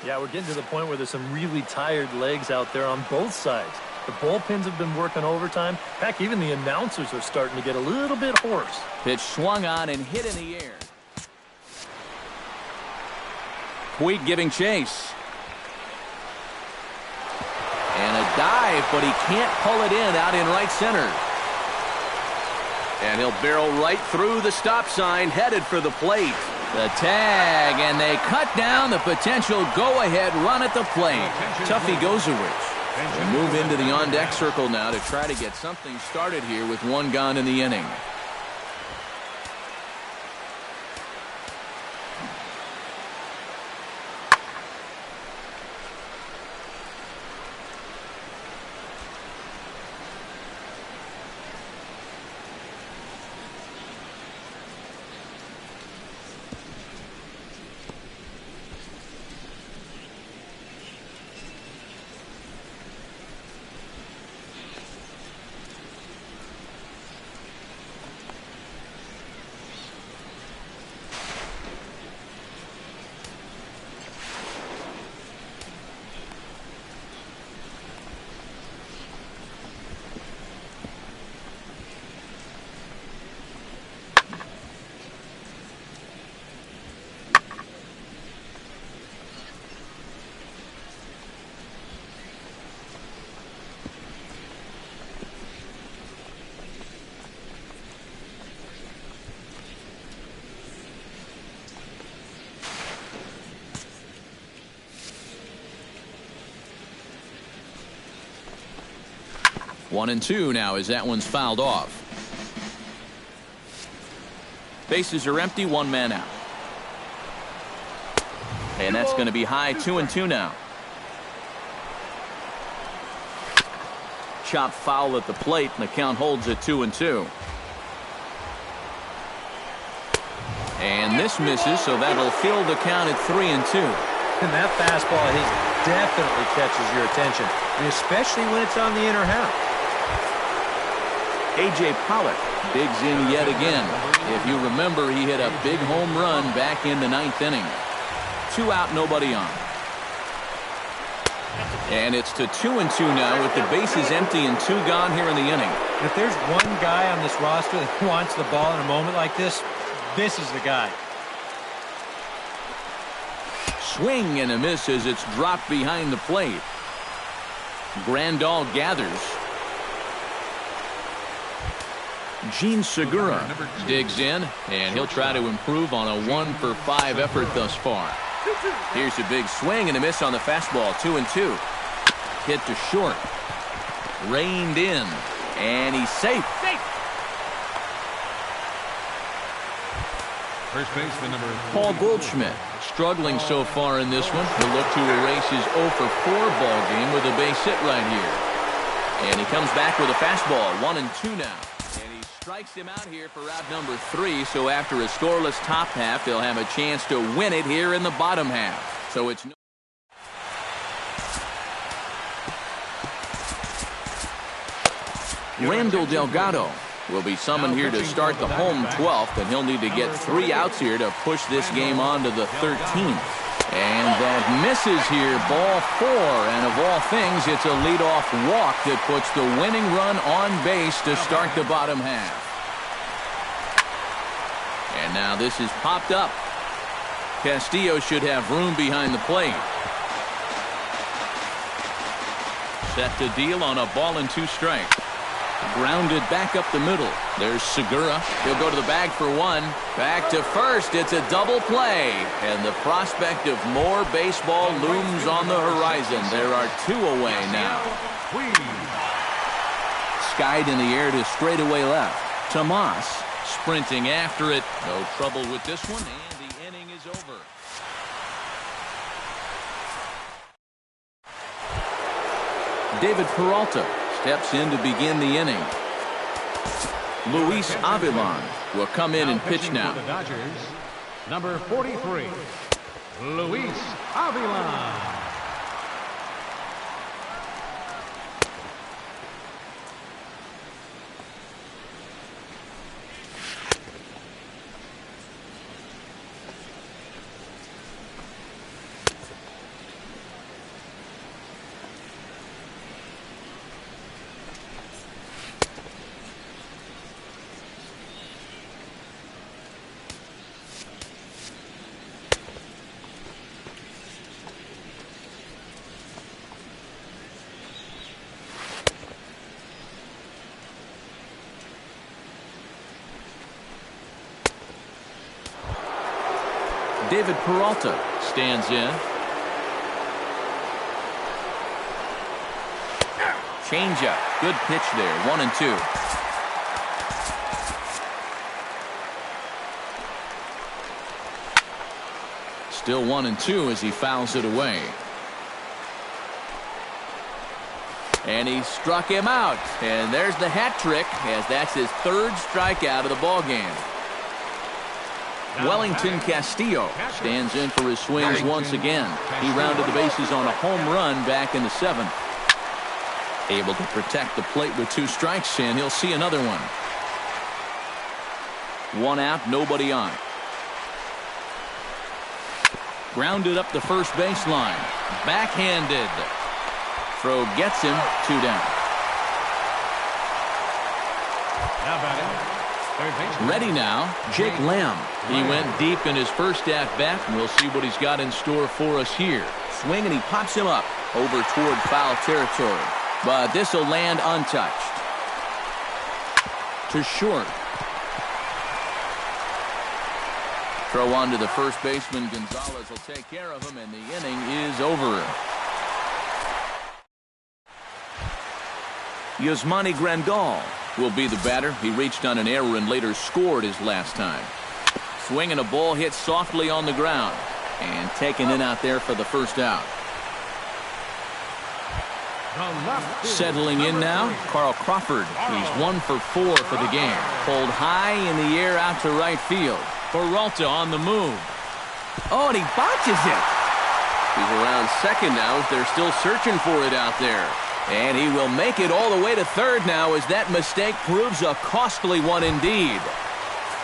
Yeah, we're getting to the point where there's some really tired legs out there on both sides. The bullpens have been working overtime. Heck, even the announcers are starting to get a little bit hoarse. Pitch swung on and hit in the air. Puig giving chase. And a dive, but he can't pull it in out in right center. And he'll barrel right through the stop sign, headed for the plate. The tag, and they cut down the potential go-ahead run at the plate. Tuffy Gozowicz will move into the on-deck circle now to try to get something started here with 1 gone in the inning. One and two now as that one's fouled off. Bases are empty, 1 man out. And that's going to be high, 2-2 now. Chop foul at the plate, and the count holds at 2-2. And this misses, so that'll fill the count at 3-2. And that fastball of his definitely catches your attention, especially when it's on the inner half. A.J. Pollock digs in yet again. If you remember, he hit a big home run back in the 9th inning. 2 out, nobody on. And it's to 2-2 now with the bases empty and 2 gone here in the inning. If there's one guy on this roster that wants the ball in a moment like this, this is the guy. Swing and a miss as it's dropped behind the plate. Grandal gathers. Gene Segura digs in, and he'll try to improve on a 1-for-5 effort thus far. Here's a big swing and a miss on the fastball, 2-2. Hit to short. Reined in, and he's safe. First baseman number Paul Goldschmidt struggling so far in this one. He'll look to erase his 0-for-4 ball game with a base hit right here. And he comes back with a fastball, 1-2 now. Strikes him out here for out number 3, so after a scoreless top half, they'll have a chance to win it here in the bottom half. So it's no. Randall Delgado will be summoned here to start the home 12th, and he'll need to get 3 outs here to push this game on to the 13th. And that misses here, ball 4, and of all things, it's a leadoff walk that puts the winning run on base to start the bottom half. And now this is popped up. Castillo should have room behind the plate. Set to deal on a ball and 2 strikes. Grounded back up the middle. There's Segura. He'll go to the bag for 1. Back to first. It's a double play. And the prospect of more baseball looms on the horizon. There are 2 away now. Skied in the air to straightaway left. Tomas sprinting after it. No trouble with this one. And the inning David Peralta steps in to begin the inning. Luis Avilan will come in and pitch now. For the Dodgers, number 43, Luis Avila. David Peralta stands in. Changeup. Good pitch there. 1-2. Still 1-2 as he fouls it away. And he struck him out. And there's the hat trick, as that's his third strikeout of the ballgame. Wellington Castillo stands in for his swings once again. He rounded the bases on a home run back in the 7th. Able to protect the plate with 2 strikes, and he'll see another one. 1 out, nobody on. Grounded up the first baseline. Backhanded. Throw gets him. 2 down. Now batting, third baseman. Ready now, Jake Lamb. He went deep in his first at-bat, and we'll see what he's got in store for us here. Swing, and he pops him up over toward foul territory. But this will land untouched. To short. Throw on to the first baseman. Gonzalez will take care of him, and the inning is over. Yasmani Grandal will be the batter. He reached on an error and later scored his last time. Swinging a ball hit softly on the ground and taken in out there for the first out. Settling in now, Carl Crawford. He's 1 for 4 for the game. Pulled high in the air out to right field. Peralta on the move. Oh, and he botches it. He's around second now as they're still searching for it out there. And he will make it all the way to third now as that mistake proves a costly one indeed.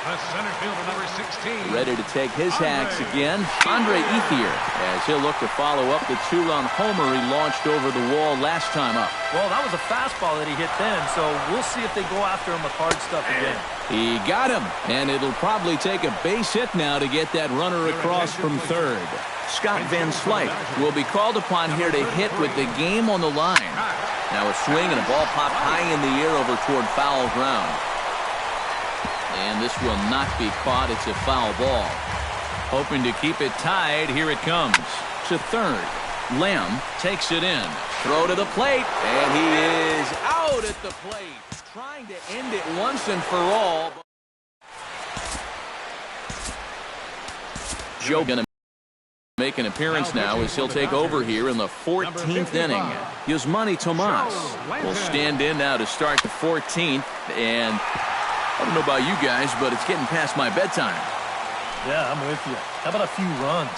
The center fielder, number 16. Ready to take his hacks again. Andre Ethier, as he'll look to follow up the 2-run homer he launched over the wall last time up. Well, that was a fastball that he hit then, so we'll see if they go after him with hard stuff again. He got him, and it'll probably take a base hit now to get that runner across from third. Scott Van Slyke will be called upon here to hit with the game on the line. Now a swing and a ball popped high in the air over toward foul ground. And this will not be caught. It's a foul ball. Hoping to keep it tied. Here it comes. To third. Lamb takes it in. Throw to the plate. And he is out at the plate. Trying to end it once and for all. Joe going to make an appearance now as he'll take over here in the 14th inning. Yasmani Tomas will stand in now to start the 14th. And I don't know about you guys, but it's getting past my bedtime. Yeah, I'm with you. How about a few runs?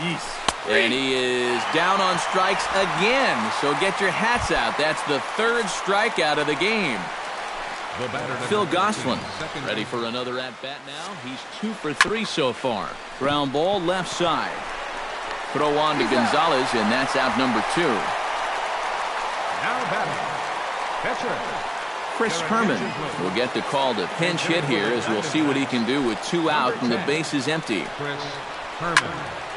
Jeez. And he is down on strikes again. So get your hats out. That's the 3rd strikeout of the game. Phil Gosselin ready for another at-bat now. He's 2 for 3 so far. Ground ball left side. Throw on to Gonzalez, and that's out number 2. Now batting, catcher. Chris Herman will get the call to pinch hit here as we'll see what he can do with 2 out and the base is empty. Chris Herman.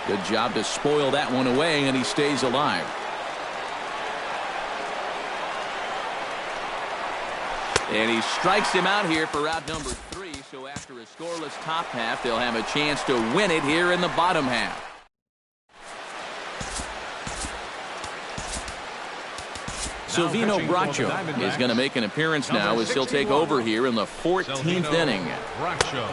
Good job to spoil that one away, and he stays alive. And he strikes him out here for out number 3. So after a scoreless top half, they'll have a chance to win it here in the bottom half. Silvino Bracho is going to make an appearance now as he'll take over here in the 14th inning. Bracho.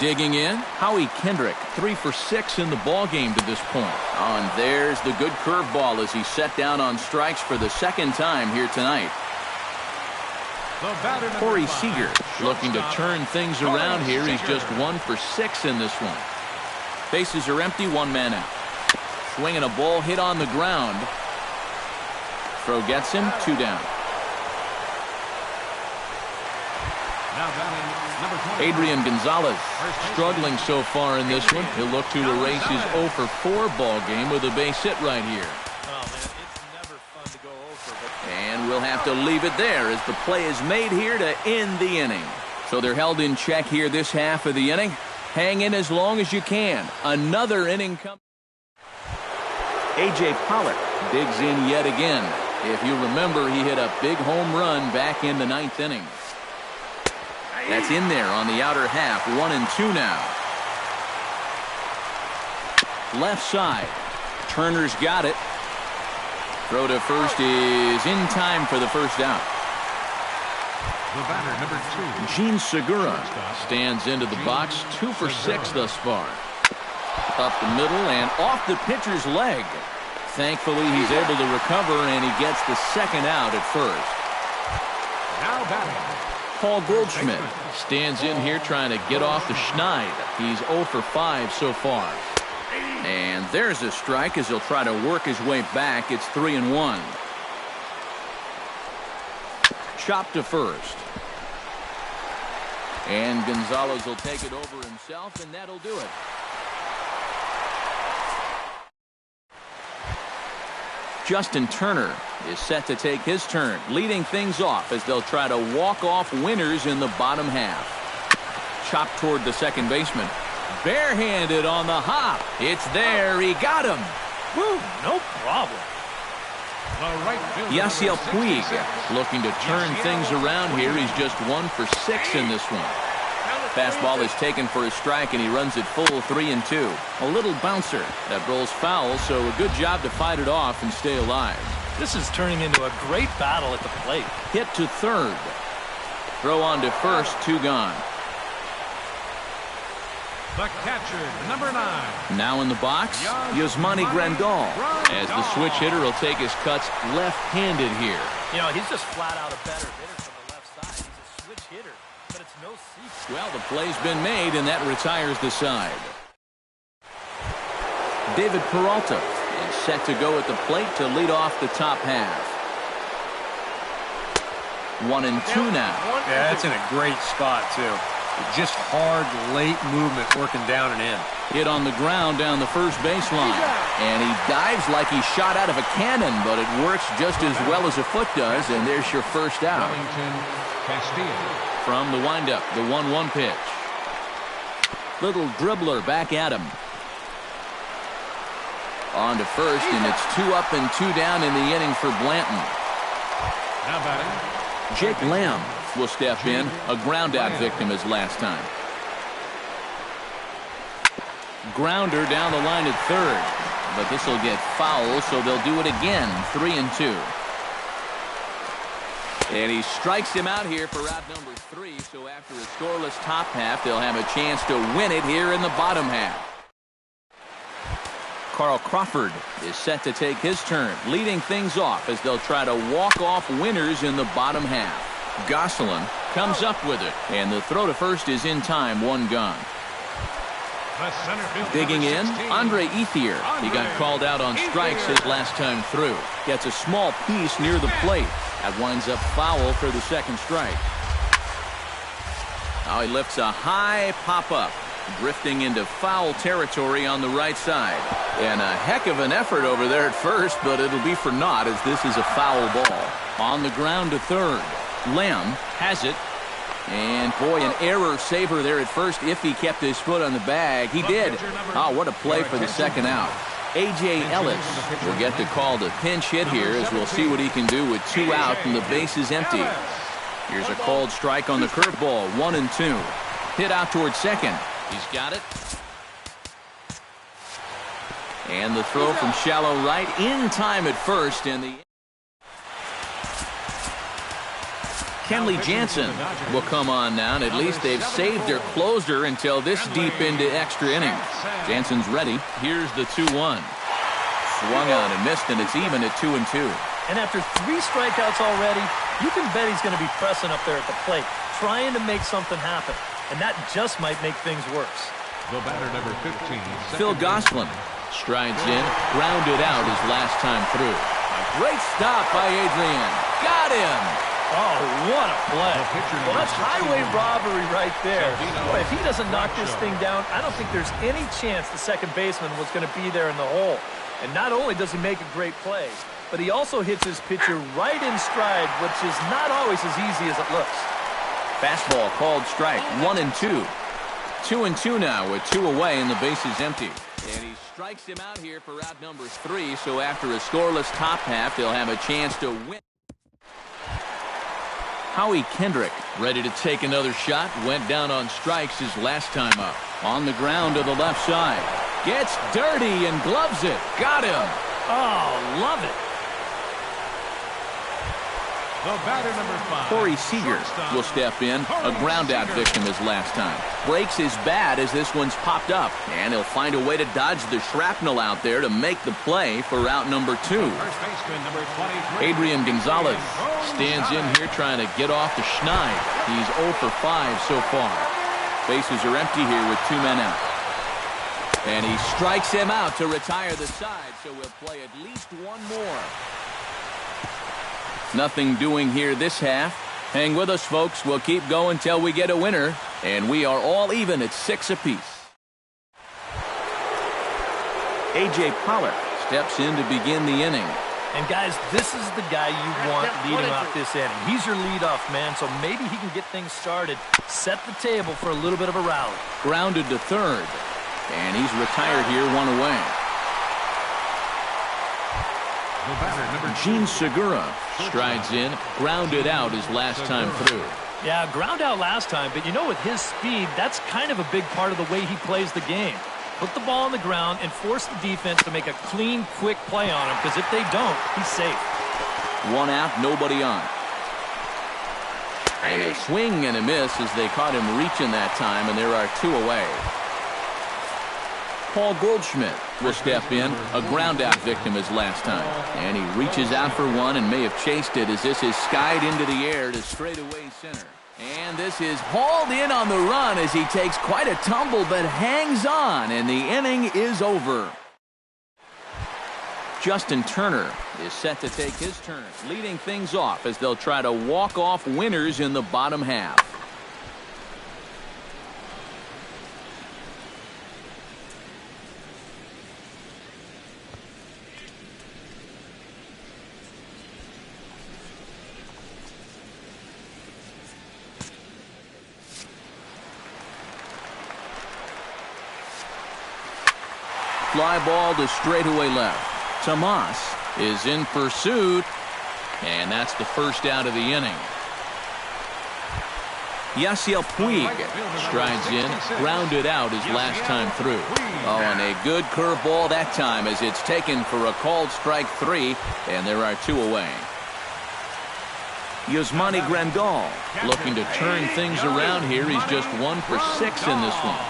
Digging in, Howie Kendrick, 3 for 6 in the ball game to this point. Oh, and there's the good curveball as he's set down on strikes for the second time here tonight. Corey Seager looking to turn things around here. He's just 1 for 6 in this one. Bases are empty, 1 man out. Swinging a ball hit on the ground. Throw gets him, 2 down. Adrian Gonzalez struggling so far in this one. He'll look to erase his 0 for 4 ball game with a base hit right here. Oh, man, it's never fun to go over. And we'll have to leave it there as the play is made here to end the inning. So they're held in check here this half of the inning. Hang in as long as you can. Another inning comes. A.J. Pollock digs in yet again. If you remember, he hit a big home run back in the 9th inning. That's in there on the outer half. 1 and 2 now. Left side. Turner's got it. Throw to first is in time for the first out. The batter, number 2. Gene Segura stands into the box. 2 for 6 thus far. Up the middle and off the pitcher's leg. Thankfully, he's able to recover, and he gets the second out at first. Now batting, Paul Goldschmidt stands in here trying to get off the schneid. He's 0 for 5 so far. And there's a strike as he'll try to work his way back. It's 3 and 1. Chop to first. And Gonzalez will take it over himself, and that'll do it. Justin Turner is set to take his turn, leading things off as they'll try to walk off winners in the bottom half. Chop toward the second baseman. Barehanded on the hop. It's there. He got him. Woo, no problem. the right fielder, Yasiel Puig 66. looking to turn things around here. He's just 1 for 6 in this one. Fastball is taken for a strike, and he runs it full 3 and 2. A little bouncer that rolls foul, so a good job to fight it off and stay alive. This is turning into a great battle at the plate. Hit to third. Throw on to first, 2 gone. The catcher, number 9. Now in the box, Yasmani Grandal, as the switch hitter will take his cuts left-handed here. You know, he's just flat out a better hitter from the left side. He's a switch hitter, but it's no secret. Well, the play's been made, and that retires the side. David Peralta is set to go at the plate to lead off the top half. 1 and 2 now. Yeah, that's in a great spot, too. Just hard, late movement working down and in. Hit on the ground down the first baseline. And he dives like he shot out of a cannon, but it works just as well as a foot does, and there's your first out. Wellington Castillo. From the windup, the 1-1 pitch. Little dribbler back at him. On to first, and it's 2 up and 2 down in the inning for Blanton. Now batting, Jake Lamb will step in, a ground-out victim as last time. Grounder down the line at third, but this will get foul, so they'll do it again, 3 and 2. And he strikes him out here for out number 3, so after a scoreless top half, they'll have a chance to win it here in the bottom half. Carl Crawford is set to take his turn, leading things off as they'll try to walk off winners in the bottom half. Gosselin comes up with it, and the throw to first is in time, 1 gone. the center fielder, Digging number in, 16. Andre Ethier. He got called out on strikes his last time through. Gets a small piece near the plate. That winds up foul for the second strike. Now he lifts a high pop-up, drifting into foul territory on the right side. And a heck of an effort over there at first, but it'll be for naught as this is a foul ball. On the ground to third. Lamb has it. And, boy, an error saver there at first if he kept his foot on the bag. He did. Oh, what a play for the second out. A.J. Ellis will get the call to pinch hit here as we'll see what he can do with 2 out and the base is empty. Here's a called strike on the curveball, 1 and 2. Hit out towards second. He's got it. And the throw from shallow right in time at first, and the Kenley Jansen will come on now, and at least they've saved their closer until this deep into extra innings. Jansen's ready. Here's the 2-1. Swung on and missed, and it's even at 2-2. And after 3 strikeouts already, you can bet he's going to be pressing up there at the plate, trying to make something happen. And that just might make things worse. The batter, number 15. Phil Gosselin strides in, grounded out his last time through. A great stop by Adrian. Got him! Oh, what a play. Well, that's highway robbery right there. Boy, if he doesn't knock this thing down, I don't think there's any chance the second baseman was going to be there in the hole. And not only does he make a great play, but he also hits his pitcher right in stride, which is not always as easy as it looks. Fastball called strike, 1-2. 2-2 now with 2 away and the bases empty. And he strikes him out here for out number 3, so after a scoreless top half, they'll have a chance to win. Howie Kendrick ready to take another shot. Went down on strikes his last time up. On the ground to the left side. Gets dirty and gloves it. Got him. Oh, love it. The batter, number 5. Corey Seager will step in. A ground-out victim his last time. Breaks his bat as this one's popped up. And he'll find a way to dodge the shrapnel out there to make the play for out number 2. First baseman, number 23. Adrian Gonzalez stands in here trying to get off the schneid. He's 0 for 5 so far. Bases are empty here with 2 men out. And he strikes him out to retire the side, so we'll play at least one more. Nothing doing here this half. Hang with us, folks. We'll keep going till we get a winner. And we are all even at 6 apiece. A.J. Pollock steps in to begin the inning. And, guys, this is the guy you want leading off this inning. He's your leadoff man, so maybe he can get things started, set the table for a little bit of a rally. Grounded to third. And he's retired here, 1 away. The batter, number Gene Segura strides in, grounded out his last time through. Yeah, ground out last time, but you know, with his speed, that's kind of a big part of the way he plays the game. Put the ball on the ground and force the defense to make a clean, quick play on him, because if they don't, he's safe. 1 out, nobody on. And a swing and a miss as they caught him reaching that time, and there are 2 away. Paul Goldschmidt will step in, a ground-out victim his last time. And he reaches out for one and may have chased it as this is skied into the air to straightaway center. And this is hauled in on the run as he takes quite a tumble but hangs on, and the inning is over. Justin Turner is set to take his turn, leading things off as they'll try to walk off winners in the bottom half. Fly ball to straightaway left. Tomas is in pursuit, and that's the first out of the inning. Yasiel Puig strides in, grounded out his last time through. Oh, and a good curveball that time as it's taken for a called strike 3, and there are 2 away. Yasmani Grandal looking to turn things around here. He's just 1 for 6 in this one.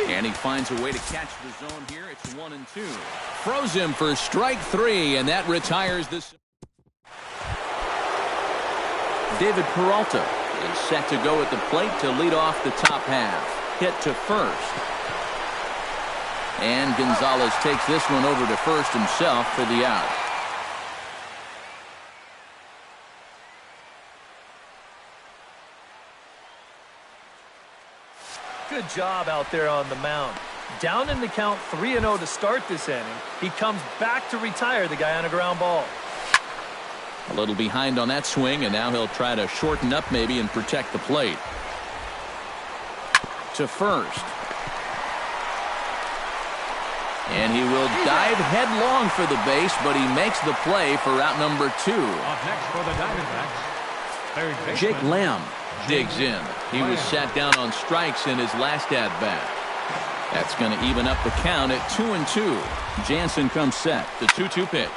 And he finds a way to catch the zone here. It's 1-2. Throws him for strike 3, and that retires this. David Peralta is set to go at the plate to lead off the top half. Hit to first. And Gonzalez takes this one over to first himself for the out. Good job out there on the mound. Down in the count 3-0 to start this inning. He comes back to retire the guy on a ground ball. A little behind on that swing, and now he'll try to shorten up maybe and protect the plate. To first. And he will dive headlong for the base, but he makes the play for out number 2. Up next for the Diamondbacks, third baseman Jake Lamb digs in. He was sat down on strikes in his last at-bat. That's going to even up the count at 2-2. Jansen comes set. The 2-2 pitch.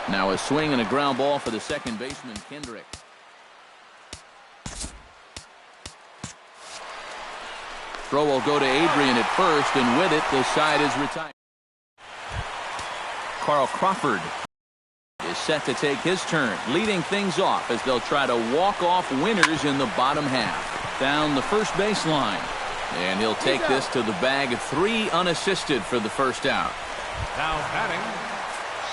Now a swing and a ground ball for the second baseman, Kendrick. Throw will go to Adrian at first, and with it, the side is retired. Carl Crawford is set to take his turn, leading things off as they'll try to walk off winners in the bottom half. Down the first baseline, and he'll take this to the bag of 3 unassisted for the first out. Now batting,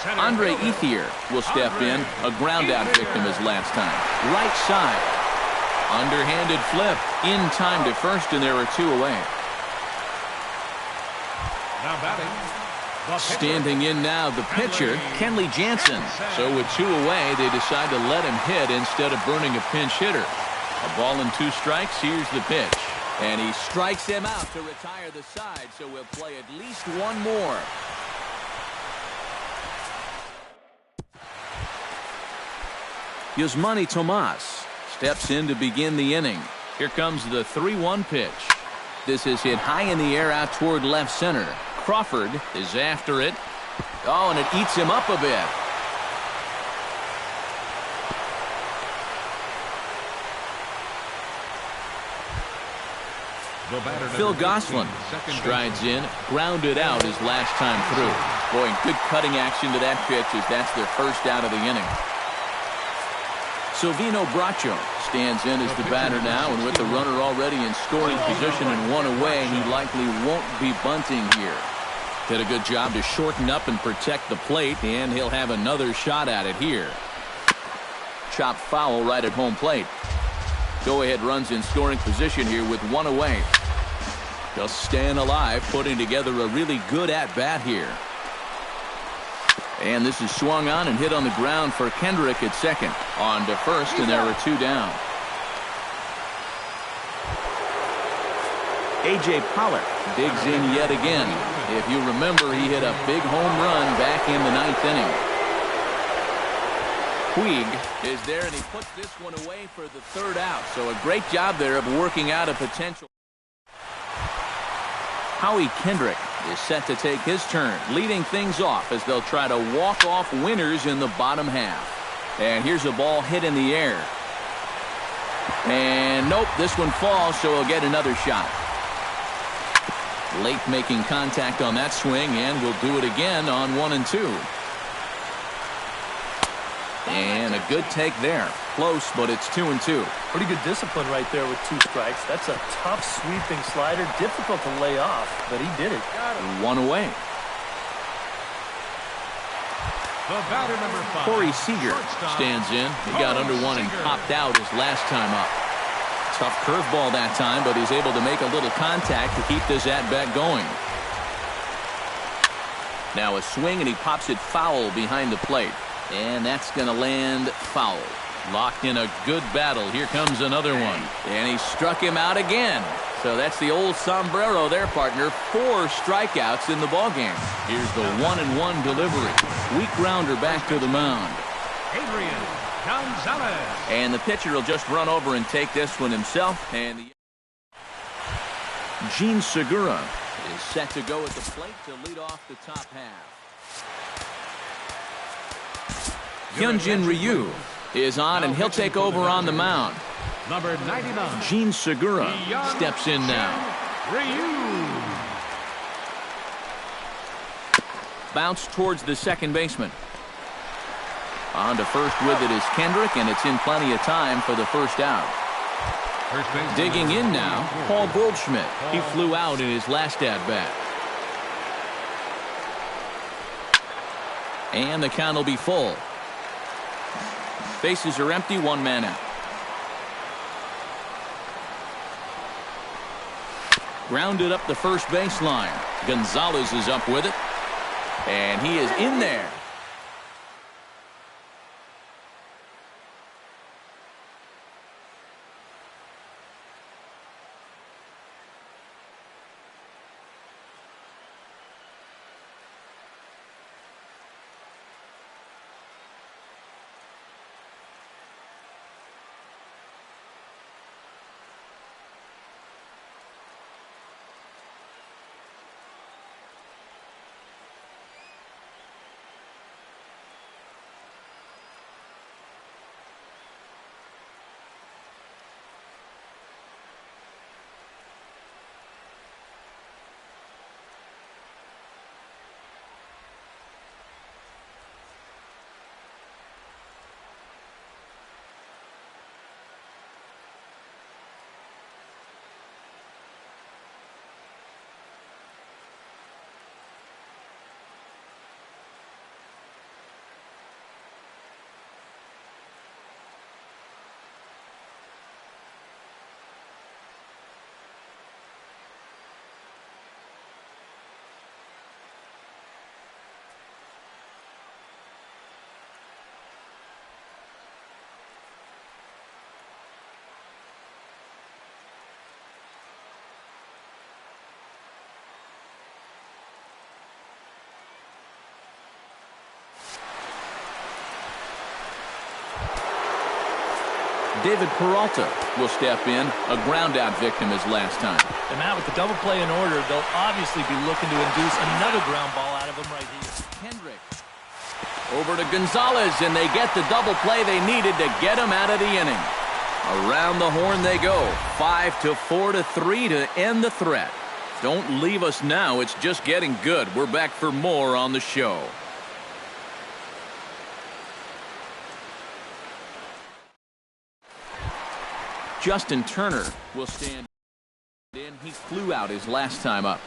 center Andre fielder, Ethier will step in, a ground-out victim as last time. Right side. Underhanded flip. In time to first, and there are 2 away. Now batting, the pitcher, Standing in now, the pitcher, Kenley Jansen. So with 2 away, they decide to let him hit instead of burning a pinch hitter. A ball and 2 strikes. Here's the pitch. And he strikes him out to retire the side, so we'll play at least 1 more. Yasmani Tomas steps in to begin the inning. Here comes the 3-1 pitch. This is hit high in the air out toward left center. Crawford is after it. Oh, and it eats him up a bit. the batter, Phil number 15, Gosselin second strides baseman. in, grounded out his last time through. Boy, good cutting action to that pitch as that's their first out of the inning. Silvino Bracho stands in as the batter now, and with the runner already in scoring position and 1 away, he likely won't be bunting here. Did a good job to shorten up and protect the plate, and he'll have another shot at it here. Chopped foul right at home plate. Go-ahead runs in scoring position here with 1 away. Just staying alive, putting together a really good at-bat here. And this is swung on and hit on the ground for Kendrick at second. On to first, and there are 2 down. A.J. Pollock digs in yet again. If you remember, he hit a big home run back in the 9th inning. Puig is there, and he puts this one away for the 3rd out. So a great job there of working out a potential. Howie Kendrick is set to take his turn, leading things off as they'll try to walk off winners in the bottom half. And here's a ball hit in the air. And nope, this one falls, so he'll get another shot. Late making contact on that swing, and we'll do it again on 1 and 2. And a good take there. Close, but it's 2 and 2. Pretty good discipline right there with 2 strikes. That's a tough sweeping slider. Difficult to lay off, but he did it. 1 away. The batter, number 5, Corey Seager shortstop, stands in. He got under 1 and Seager. popped out his last time up. Tough curveball that time, but he's able to make a little contact to keep this at-bat going. Now a swing, and he pops it foul behind the plate. And that's going to land foul. Locked in a good battle. Here comes another one. And he struck him out again. So that's the old sombrero there, partner. 4 strikeouts in the ballgame. Here's the 1-1 delivery. Weak grounder back to the mound. Adrian Gonzalez. And the pitcher will just run over and take this one himself. And Gene Segura is set to go at the plate to lead off the top half. Hyunjin Ryu is on, and he'll take over on the mound. Number 99. Gene Segura steps in now. Ryu. Bounce towards the second baseman. On to first with it is Kendrick, and it's in plenty of time for the first out. First base. Digging in now, Paul Goldschmidt. He flew out in his last at-bat. And the count will be full. Bases are empty, 1 man out. Grounded up the first baseline. Gonzalez is up with it. And he is in there. David Peralta will step in. A ground-out victim his last time. And Matt, with the double play in order, they'll obviously be looking to induce another ground ball out of him right here. Hendrick. Over to Gonzalez, and they get the double play they needed to get him out of the inning. Around the horn they go. 5-4-3 to end the threat. Don't leave us now. It's just getting good. We're back for more on the show. Justin Turner will stand in. He flew out his last time up.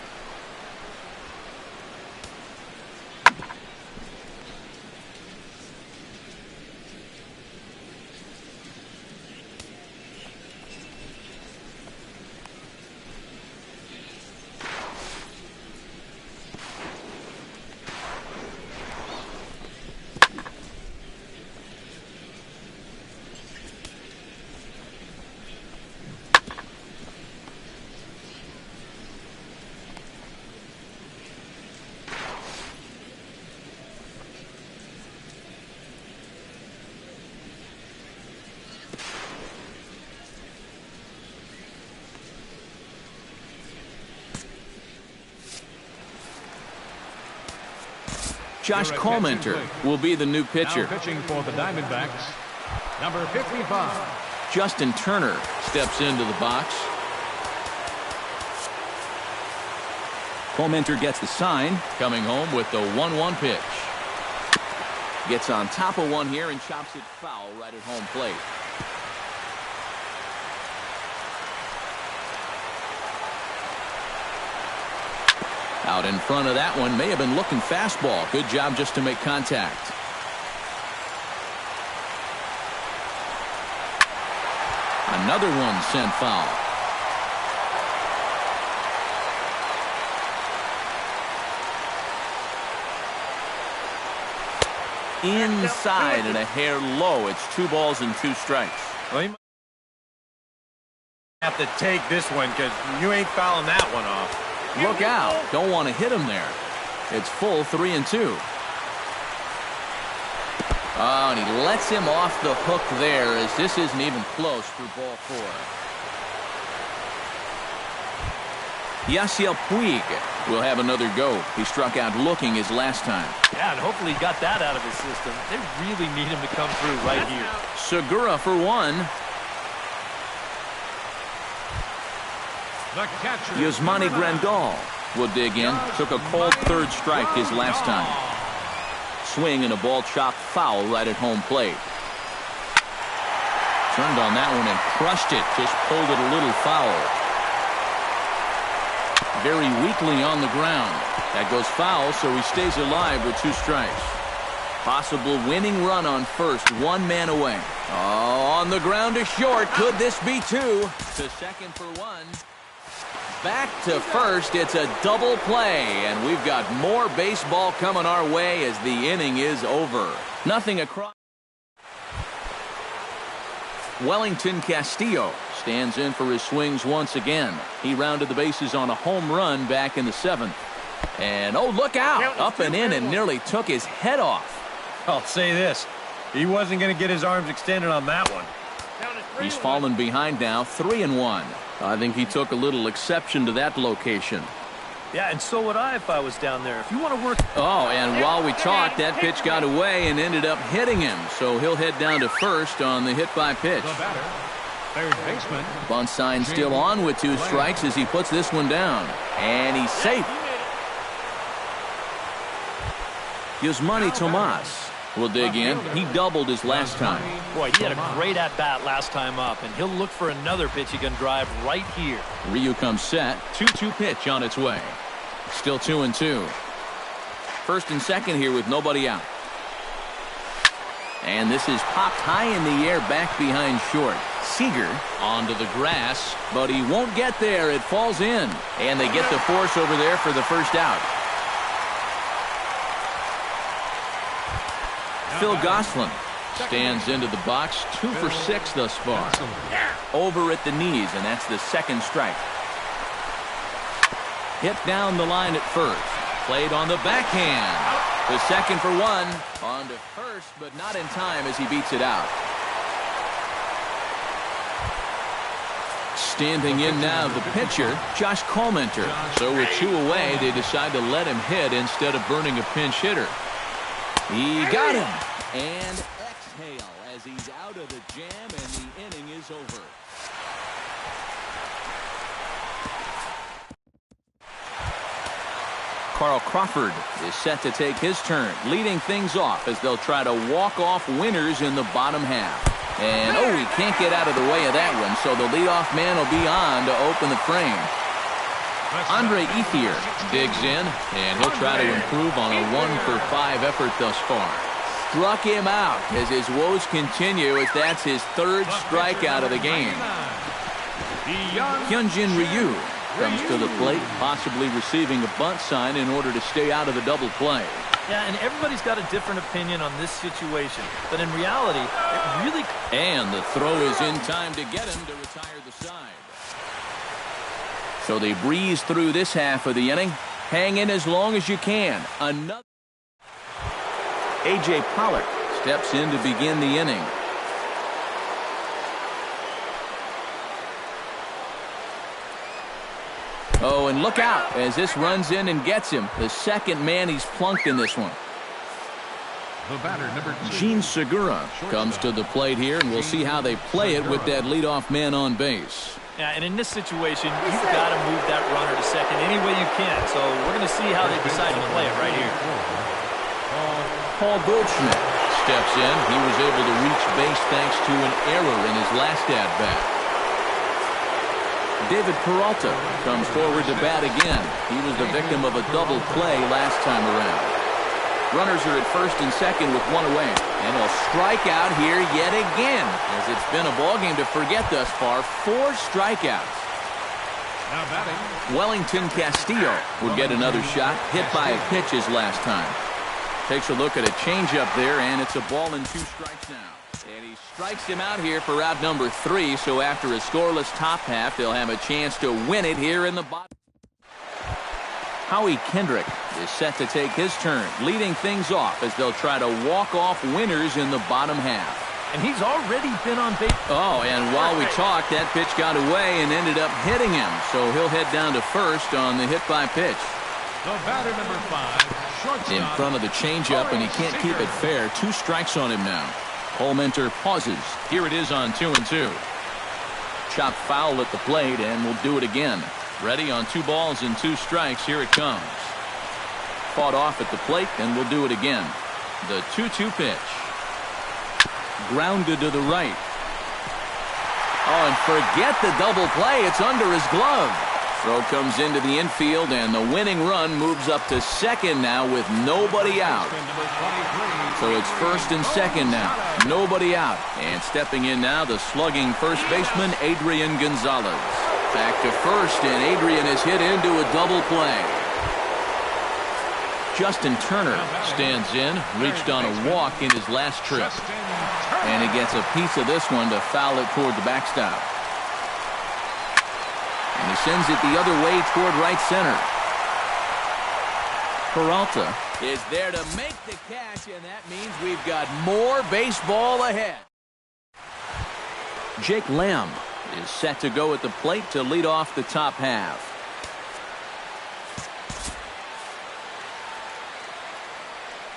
Josh Comenter will be the new pitcher. Now pitching for the Diamondbacks, number 55. Justin Turner steps into the box. Comenter gets the sign, coming home with the 1-1 pitch. Gets on top of one here and chops it foul right at home plate. Out in front of that one, may have been looking fastball. Good job just to make contact. Another one sent foul. Inside and a hair low. It's 2 balls and 2 strikes. Well, you might have to take this one because you ain't fouling that one off. Look out. Don't want to hit him there. It's full 3-2. Oh, and he lets him off the hook there as this isn't even close for ball 4. Yasiel Puig will have another go. He struck out looking his last time. Yeah, and hopefully he got that out of his system. They really need him to come through right here. Segura for 1. Yasmani Grandal will dig in. Took a cold 3rd strike his last time. Swing and a ball chopped foul right at home plate. Turned on that one and crushed it. Just pulled it a little foul. Very weakly on the ground. That goes foul, so he stays alive with 2 strikes. Possible winning run on first. 1 man away. Oh, on the ground to short. Could this be 2? To second for 1. Back to first. It's a double play, and we've got more baseball coming our way as the inning is over. Nothing across. Wellington Castillo stands in for his swings once again. He rounded the bases on a home run back in the 7th. And oh, look out. Up and in and nearly took his head off. I'll say this. He wasn't going to get his arms extended on that one. He's fallen behind now, 3-1. I think he took a little exception to that location. Yeah, and so would I if I was down there. If you want to work... Oh, and while we talked, that pitch got away and ended up hitting him. So he'll head down to first on the hit by pitch. The batter, 3rd baseman. Bunt sign still on with 2 strikes as he puts this one down. And he's safe. Yasmani Tomas will dig in. He doubled his last time. Boy, he had a great at-bat last time up, and he'll look for another pitch he can drive right here. Ryu comes set. 2-2 pitch on its way. Still 2-2. First and second here with nobody out. And this is popped high in the air back behind short. Seager onto the grass, but he won't get there. It falls in. And they get the force over there for the first out. Phil Gosselin stands into the box. 2 for 6 thus far. Over at the knees, and that's the 2nd strike. Hit down the line at first. Played on the backhand. The 2nd for 1. On to first, but not in time as he beats it out. Standing in now, the pitcher, Josh Collmenter. So with 2 away, they decide to let him hit instead of burning a pinch hitter. He got him. And exhale as he's out of the jam, and the inning is over. Carl Crawford is set to take his turn, leading things off as they'll try to walk off winners in the bottom half. And, oh, he can't get out of the way of that one, so the leadoff man will be on to open the frame. Andre Ethier digs in, and he'll try to improve on a 1-for-5 effort thus far. Struck him out as his woes continue, as that's his 3rd strikeout of the game. Hyunjin Ryu comes to the plate, possibly receiving a bunt sign in order to stay out of the double play. Yeah, and everybody's got a different opinion on this situation. But in reality, it really... And the throw is in time to get him to retire the side. So they breeze through this half of the inning. Hang in as long as you can. Another... A.J. Pollock steps in to begin the inning. Oh, and look out as this runs in and gets him. The second man he's plunked in this one. The batter, number 2. Gene Segura comes to the plate here, and we'll see how they play it with that leadoff man on base. Yeah, and in this situation, you've got to move that runner to second any way you can. So we're going to see how they decide to play it right here. Paul Goldschmidt steps in. He was able to reach base thanks to an error in his last at-bat. David Peralta comes forward to bat again. He was the victim of a double play last time around. Runners are at first and second with 1 away. And he'll strike out here yet again, as it's been a ballgame to forget thus far. 4 strikeouts. Now batting, Wellington Castillo will get another shot, hit by a pitch his last time. Takes a look at a changeup there, and it's a ball and 2 strikes now. And he strikes him out here for out number 3, so after a scoreless top half, they'll have a chance to win it here in the bottom. Howie Kendrick is set to take his turn, leading things off as they'll try to walk off winners in the bottom half. And he's already been on base. Oh, and while we talked, that pitch got away and ended up hitting him, so he'll head down to first on the hit by pitch. the batter, number 5, shortstop. In front of the changeup, and he can't keep it fair. 2 strikes on him now. Collmenter pauses. Here it is on 2-2. Chopped foul at the plate, and we'll do it again. Ready on 2 balls and 2 strikes. Here it comes. Fought off at the plate, and we'll do it again. The 2-2 pitch. Grounded to the right. Oh, and forget the double play. It's under his glove. Throw comes into the infield, and the winning run moves up to second now with nobody out. So it's first and second now. Nobody out. And stepping in now, the slugging first baseman, Adrian Gonzalez. Back to first, and Adrian is hit into a double play. Justin Turner stands in, reached on a walk in his last trip. And he gets a piece of this one to foul it toward the backstop. And he sends it the other way toward right center. Peralta is there to make the catch, and that means we've got more baseball ahead. Jake Lamb is set to go at the plate to lead off the top half.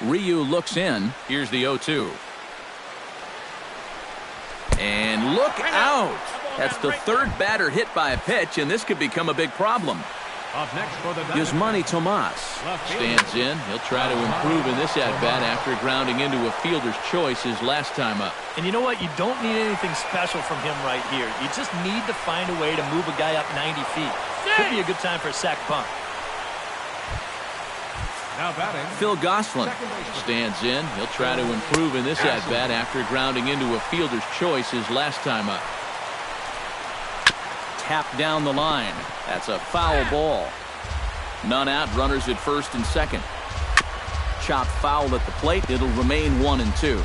Ryu looks in. Here's the 0-2. And look out! That's the 3rd batter hit by a pitch, and this could become a big problem. Up next for the Yasmani Tomas stands in. He'll try to improve in this at-bat after grounding into a fielder's choice his last time up. And you know what? You don't need anything special from him right here. You just need to find a way to move a guy up 90 feet. Could be a good time for a sac bunt. Now batting, Phil Gosselin stands in. He'll try to improve in this at-bat after grounding into a fielder's choice his last time up. Tap down the line. That's a foul ball. None out. Runners at first and second. Chopped foul at the plate. It'll remain 1-2.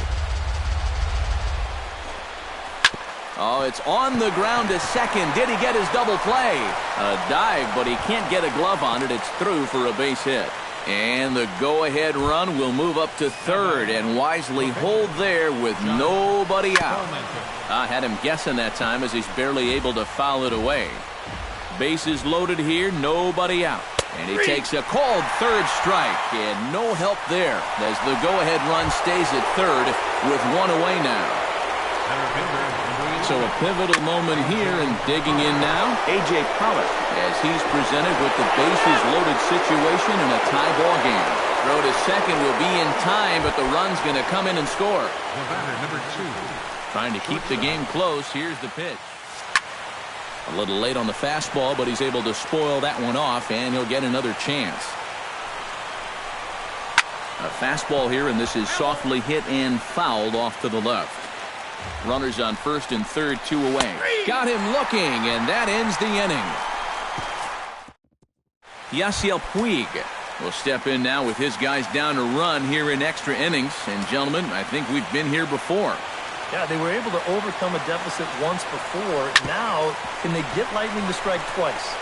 Oh, it's on the ground to second. Did he get his double play? A dive, but he can't get a glove on it. It's through for a base hit. And the go-ahead run will move up to third and wisely hold there with nobody out. I had him guessing that time as he's barely able to foul it away. Bases loaded here, nobody out. And he takes a called third strike, and no help there as the go-ahead run stays at third with one away now. So a pivotal moment here, and digging in now, A.J. Pollock, as he's presented with the bases-loaded situation in a tie ball game. Throw to second will be in time, but the run's going to come in and score. The batter, number 2. Trying to keep the game close. Here's the pitch. A little late on the fastball, but he's able to spoil that one off, and he'll get another chance. A fastball here, and this is softly hit and fouled off to the left. Runners on first and third, 2 away. Got him looking, and that ends the inning. Yasiel Puig will step in now with his guys down to run here in extra innings. And, gentlemen, I think we've been here before. Yeah, they were able to overcome a deficit once before. Now, can they get Lightning to strike twice?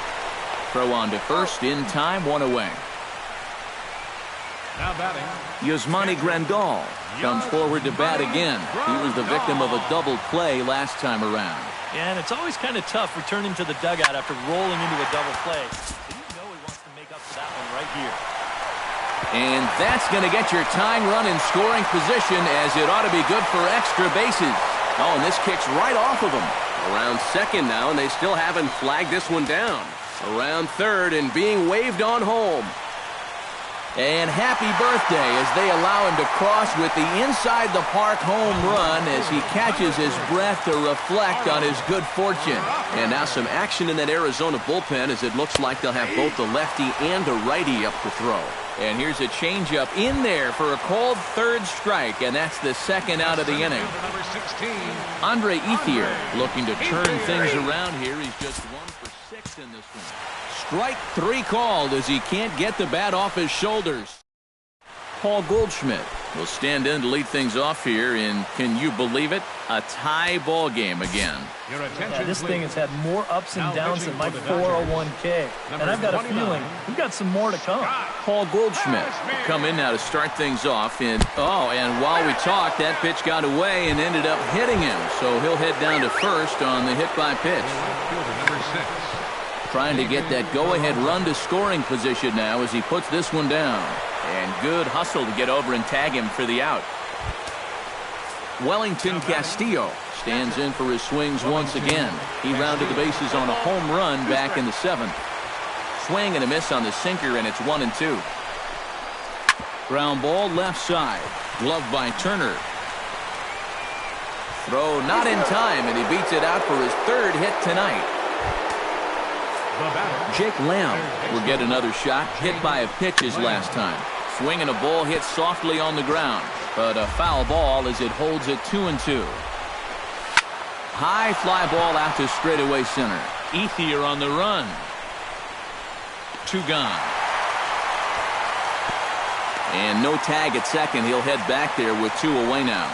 Throw on to first, in time, 1 away. Now batting, Yasmani Grandal comes forward to bat again. He was the victim of a double play last time around. Yeah, and it's always kind of tough returning to the dugout after rolling into a double play. So you know he wants to make up for that one right here. And that's going to get your tying run in scoring position, as it ought to be good for extra bases. Oh, and this kicks right off of him. Around second now, and they still haven't flagged this one down. Around third and being waved on home. And happy birthday as they allow him to cross with the inside-the-park home run as he catches his breath to reflect on his good fortune. And now some action in that Arizona bullpen, as it looks like they'll have both the lefty and the righty up to throw. And here's a changeup in there for a called third strike, and that's the second out of the inning. number 16. Andre Ethier looking to turn things around here. He's just 1 for 6 in this one. Strike 3 called as he can't get the bat off his shoulders. Paul Goldschmidt will stand in to lead things off here in, can you believe it, a tie ball game again. Your attention, Yeah, this please. thing has had more ups and Now downs than my pitching for the Dodgers, 401k. And I've got a 29. feeling we've got some more to come. Paul Goldschmidt will come in now to start things off. And while we talked, that pitch got away and ended up hitting him. So he'll head down to first on the hit by pitch. Fielder, number 6. Trying to get that go-ahead run to scoring position now as he puts this one down. And good hustle to get over and tag him for the out. Wellington Castillo stands in for his swings once again. He rounded the bases on a home run back in the 7th. Swing and a miss on the sinker, and it's 1-2. Ground ball left side. Gloved by Turner. Throw not in time, and he beats it out for his 3rd hit tonight. The batter, Jake Lamb will get another shot, hit by a pitch his last time. Swinging a ball hit softly on the ground, but a foul ball as it holds it 2-2. High fly ball out to straightaway center. Ethier on the run. 2 gone. And no tag at second. He'll head back there with 2 away now.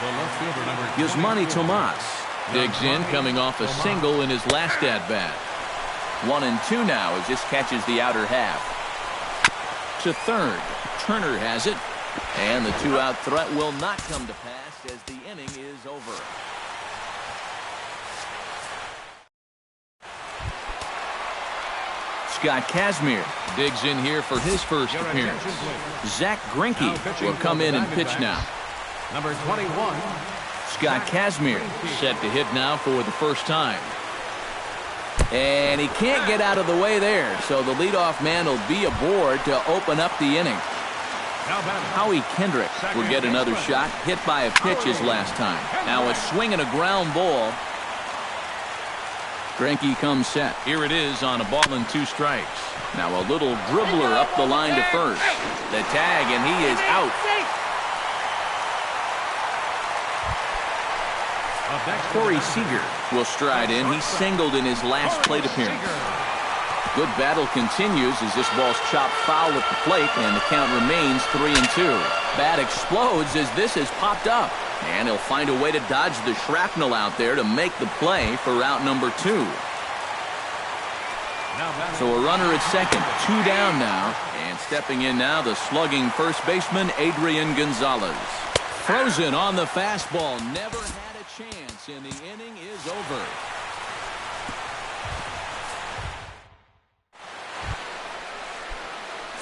the left fielder, number Yasmani 22. Tomas digs in, coming off a single in his last at-bat. 1-2 now as this catches the outer half. To third. Turner has it. And the 2-out threat will not come to pass as the inning is over. Scott Kazmir digs in here for his first Your appearance. attention, please. Zach Greinke Now pitching will come for in the and pitch Diamondbacks, now. Number 21. Scott Kazmir set to hit now for the first time. And he can't get out of the way there, so the leadoff man will be aboard to open up the inning. Now batting, Howie Kendrick will get another shot, hit by a pitch his last time. Now a swing and a ground ball. Greinke comes set. Here it is on a ball and 2 strikes. Now a little dribbler up the line to first. The tag, and he is out. up next, Corey Seager will stride in. He singled in his last plate appearance. Good battle continues as this ball's chopped foul at the plate, and the count remains 3-2. Bat explodes as this has popped up, and he'll find a way to dodge the shrapnel out there to make the play for out number 2. So a runner at second, 2 down now. And stepping in now, the slugging first baseman, Adrian Gonzalez. Frozen on the fastball. Never had a chance, and the inning is over.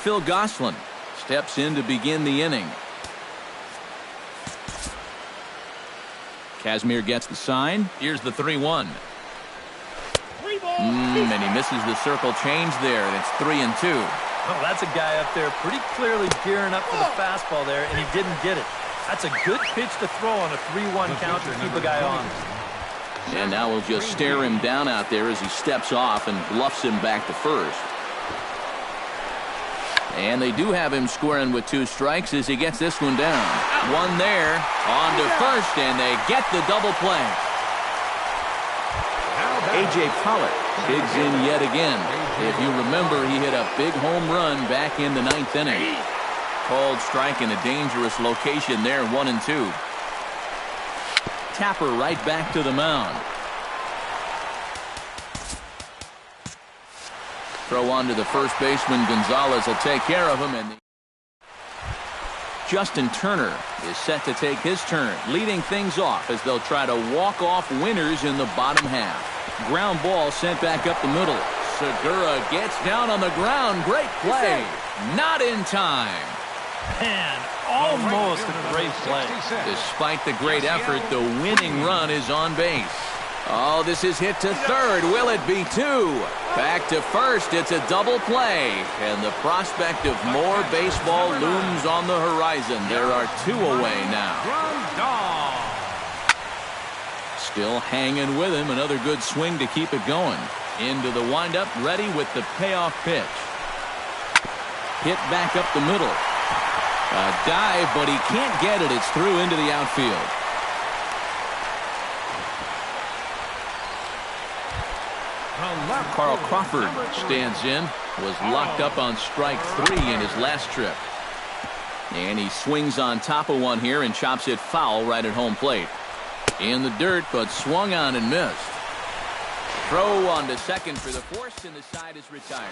Phil Gosselin steps in to begin the inning. Kazmir gets the sign. Here's the 3-1. And he misses the circle change there, and it's 3-2. Oh, that's a guy up there pretty clearly gearing up for the fastball there, and he didn't get it. That's a good pitch to throw on a 3-1 count to keep a guy on. And now we'll just stare him down out there as he steps off and bluffs him back to first. And they do have him squaring with 2 strikes as he gets this one down. One there, on to first, and they get the double play. A.J. Pollock digs in yet again. If you remember, he hit a big home run back in the 9th inning. Called strike in a dangerous location there, 1-2. Tapper right back to the mound. Throw on to the first baseman. Gonzalez will take care of him. And Justin Turner is set to take his turn, leading things off as they'll try to walk off winners in the bottom half. Ground ball sent back up the middle. Segura gets down on the ground. Great play. Not in time. Man, almost a great play. Despite the great effort, the winning run is on base. Oh, this is hit to third. Will it be 2? Back to first. It's a double play. And the prospect of more baseball looms on the horizon. There are 2 away now. Still hanging with him. Another good swing to keep it going. Into the windup, ready with the payoff pitch. Hit back up the middle. A dive, but he can't get it. It's through into the outfield. Carl Crawford stands in. Was locked up on strike 3 in his last trip. And he swings on top of one here and chops it foul right at home plate. In the dirt, but swung on and missed. Throw on to second for the force, and the side is retired.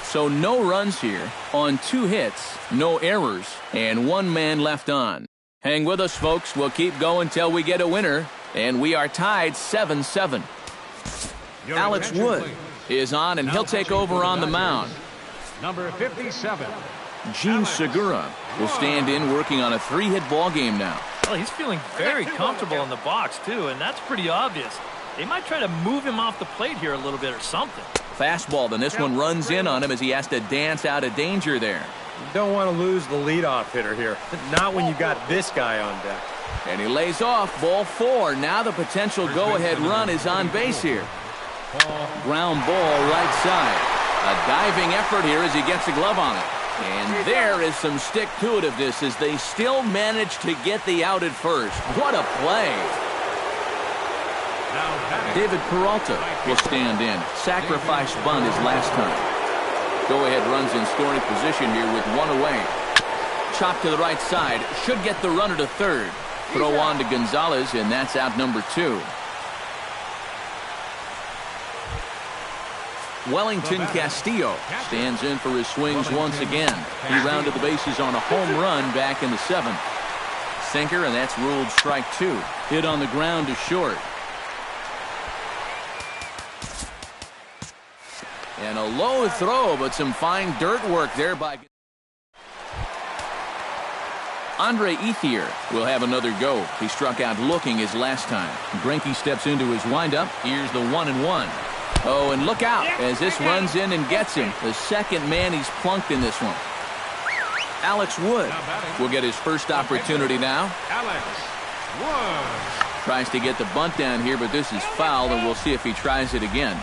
So no runs here on 2 hits, no errors, and 1 man left on. Hang with us, folks. We'll keep going till we get a winner, and we are tied 7-7. Alex Wood is on, and he'll take over on the mound. Number 57. Gene Segura will stand in, working on a 3-hit ball game now. Well, he's feeling very comfortable in the box, too, and that's pretty obvious. They might try to move him off the plate here a little bit or something. Fastball, then this one runs in on him as he has to dance out of danger there. You don't want to lose the leadoff hitter here. Not when you got this guy on deck. And he lays off, ball 4. Now the potential go-ahead run is on base here. Ground ball right side. A diving effort here as he gets a glove on it. And there is some stick-to-itiveness as they still manage to get the out at first. What a play. David Peralta will stand in. Sacrifice bunt his last time. Go-ahead runs in scoring position here with 1 away. Chop to the right side. Should get the runner to third. Throw on to Gonzalez, and that's out number 2. Wellington Castillo stands in for his swings once again. He rounded the bases on a home run back in the 7th. Sinker, and that's ruled strike 2. Hit on the ground to short. And a low throw, but some fine dirt work there by Andre Ethier will have another go. He struck out looking his last time. Greinke steps into his windup. Here's the 1-1. Oh, and look out as this runs in and gets him. The second man he's plunked in this one. Alex Wood will get his first opportunity now. Alex Wood tries to get the bunt down here, but this is foul, and we'll see if he tries it again.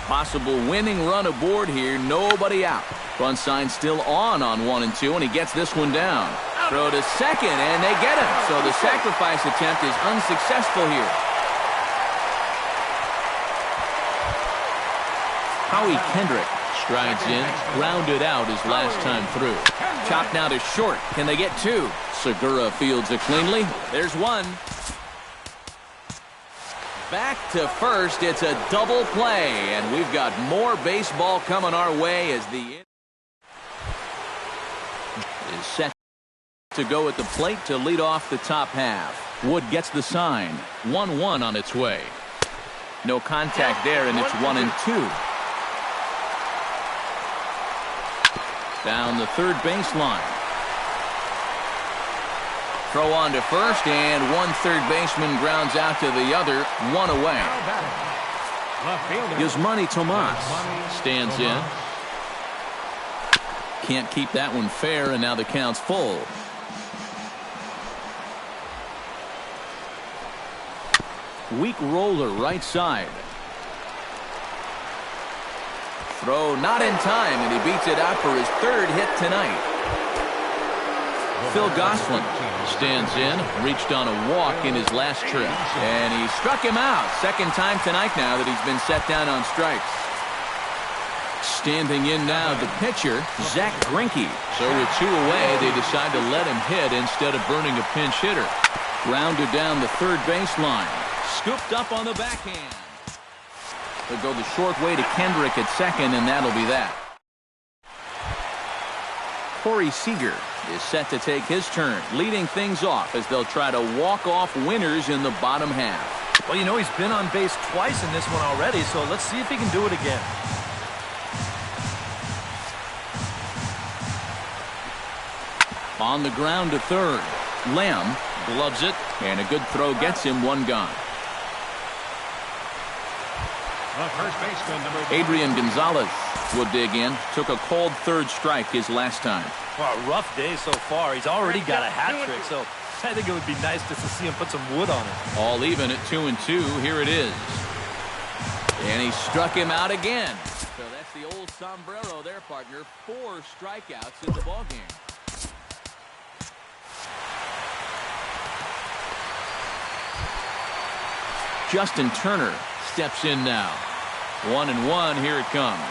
Possible winning run aboard here. Nobody out. Run sign still on 1 and 2, and he gets this one down. Throw to second, and they get him. So the sacrifice attempt is unsuccessful here. Howie Kendrick strides in, grounded out his last time through. Chopped now to short. Can they get 2? Segura fields it cleanly. There's 1. Back to first. It's a double play, and we've got more baseball coming our way as the is set to go at the plate to lead off the top half. Wood gets the sign. 1-1 on its way. No contact there, and it's 1-2. Down the third baseline. Throw on to first, and one third baseman grounds out to the other. One away. Yasmani Tomas stands in. Can't keep that one fair, and now the count's full. Weak roller right side. Throw not in time, and he beats it out for his third hit tonight. Phil Gosselin stands in, reached on a walk in his last trip, and he struck him out. Second time tonight now that he's been set down on strikes. Standing in now, the pitcher, Zach Greinke. So with two away, they decide to let him hit instead of burning a pinch hitter. Grounded down the third baseline. Scooped up on the backhand. They'll go the short way to Kendrick at second, and that'll be that. Corey Seager is set to take his turn, leading things off as they'll try to walk off winners in the bottom half. Well, you know, he's been on base twice in this one already, so let's see if he can do it again. On the ground to third. Lamb gloves it, and a good throw gets him one gone. Adrian Gonzalez will dig in. Took a cold third strike his last time. Well, a rough day so far. He's already got a hat trick, so I think it would be nice just to see him put some wood on it. All even at 2-2. Here it is. And he struck him out again. So that's the old sombrero there, partner. 4 strikeouts in the ballgame. Justin Turner steps in now. 1-1. Here it comes.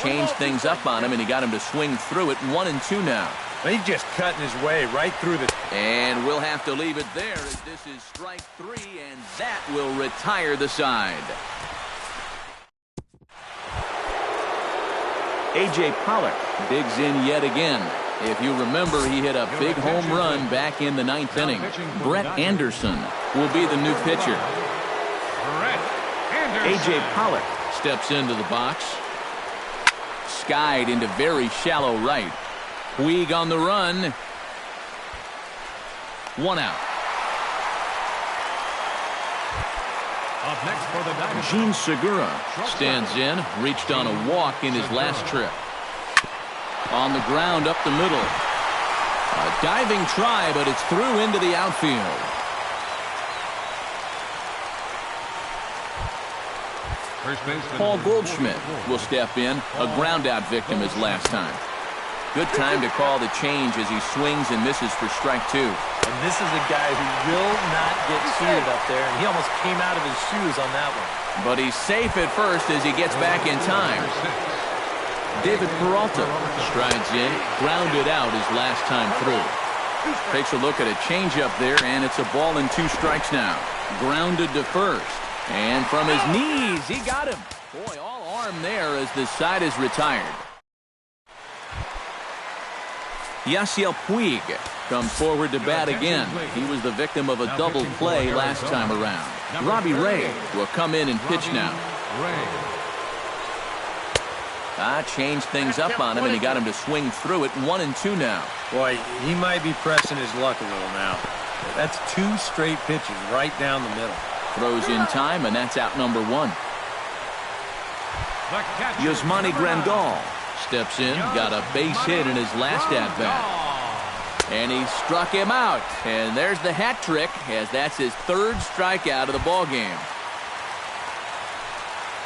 Changed things up on him, and he got him to swing through it. 1-2 now. He's just cutting his way right through the... And we'll have to leave it there as this is strike 3, and that will retire the side. A.J. Pollock digs in yet again. If you remember, he hit a big home run back in the 9th inning. Brett Anderson will be the new pitcher. A.J. Pollock steps into the box. Skied into very shallow right. Puig on the run. 1 out. Up next for the Dynamo. Gene Segura stands in. Reached on a walk in his last trip. On the ground up the middle. A diving try, but it's through into the outfield. Paul Goldschmidt will step in. A ground-out victim his last time. Good time to call the change as he swings and misses for strike 2. And this is a guy who will not get seated up there, and he almost came out of his shoes on that one. But he's safe at first as he gets back in time. David Peralta strides in, grounded out his last time through. Takes a look at a changeup there, and it's a ball and 2 strikes now. Grounded to first. And from his knees, he got him. Boy, all arm there as the side is retired. Yasiel Puig comes forward to bat again. He was the victim of a double play last time around. Robbie Ray will come in and pitch now. Changed things up on him, and he got him to swing through it. 1-2 now. Boy, he might be pressing his luck a little now. That's 2 straight pitches right down the middle. Throws in time, and that's out number 1. Yasmani Grandal steps in, got a base hit in his last at-bat. And he struck him out. And there's the hat trick, as that's his 3rd strikeout of the ballgame.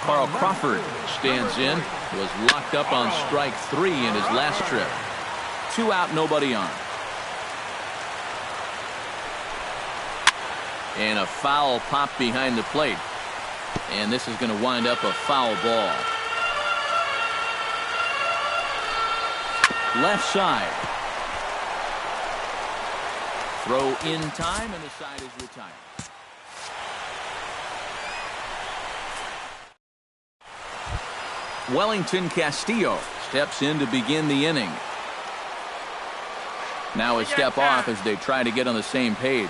Carl Crawford stands in, was locked up on strike 3 in his last trip. 2 out, nobody on. And a foul pop behind the plate. And this is going to wind up a foul ball. Left side. Throw in time, and the side is retired. Wellington Castillo steps in to begin the inning. Now a step off as they try to get on the same page.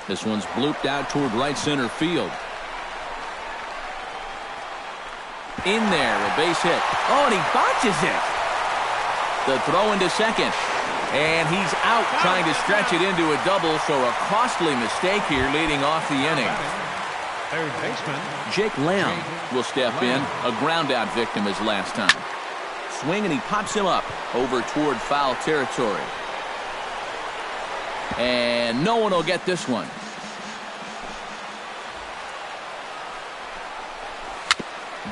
This one's blooped out toward right center field. In there, a base hit. Oh, and he botches it. The throw into second. And he's out trying to stretch it into a double, so a costly mistake here leading off the inning. Third baseman Jake Lamb will step in, a ground-out victim as last time. Swing, and he pops him up over toward foul territory. And no one will get this one.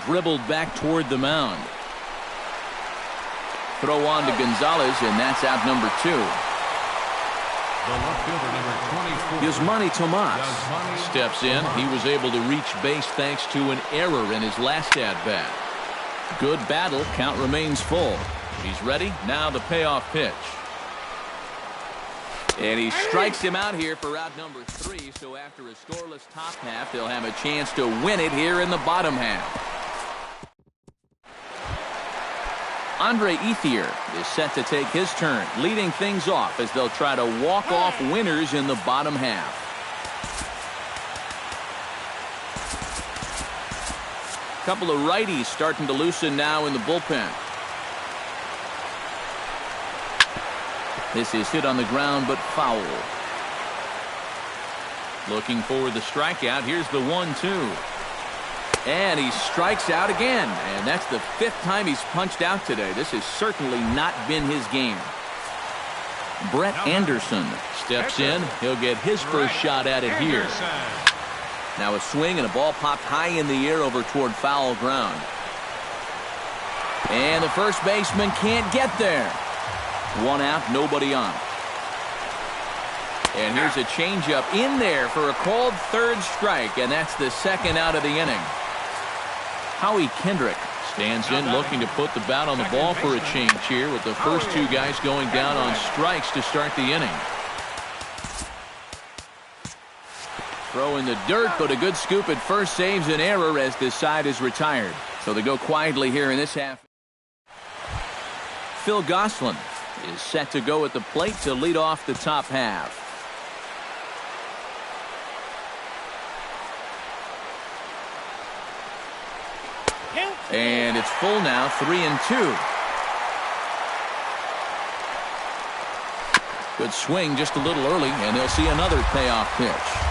Dribbled back toward the mound. Throw on to Gonzalez, and that's out number 2. The left fielder, number 24. Yasmani Tomas steps in. He was able to reach base thanks to an error in his last at-bat. Good battle. Count remains full. He's ready. Now the payoff pitch. And he strikes him out here for out number 3. So after a scoreless top half, they'll have a chance to win it here in the bottom half. Andre Ethier is set to take his turn, leading things off as they'll try to walk off winners in the bottom half. Couple of righties starting to loosen now in the bullpen. This is hit on the ground, but foul. Looking for the strikeout. Here's the 1-2. And he strikes out again. And that's the 5th time he's punched out today. This has certainly not been his game. Brett Anderson steps in. He'll get his first shot at it here. Now a swing and a ball popped high in the air over toward foul ground. And the first baseman can't get there. 1 out, nobody on. And here's a changeup in there for a called 3rd strike, and that's the 2nd out of the inning. Howie Kendrick stands in looking to put the bat on the ball for a change here with the first 2 guys going down on strikes to start the inning. Throw in the dirt, but a good scoop at first saves an error as this side is retired. So they go quietly here in this half. Phil Gosselin is set to go at the plate to lead off the top half. And it's full now, 3-2. Good swing just a little early, and they'll see another payoff pitch.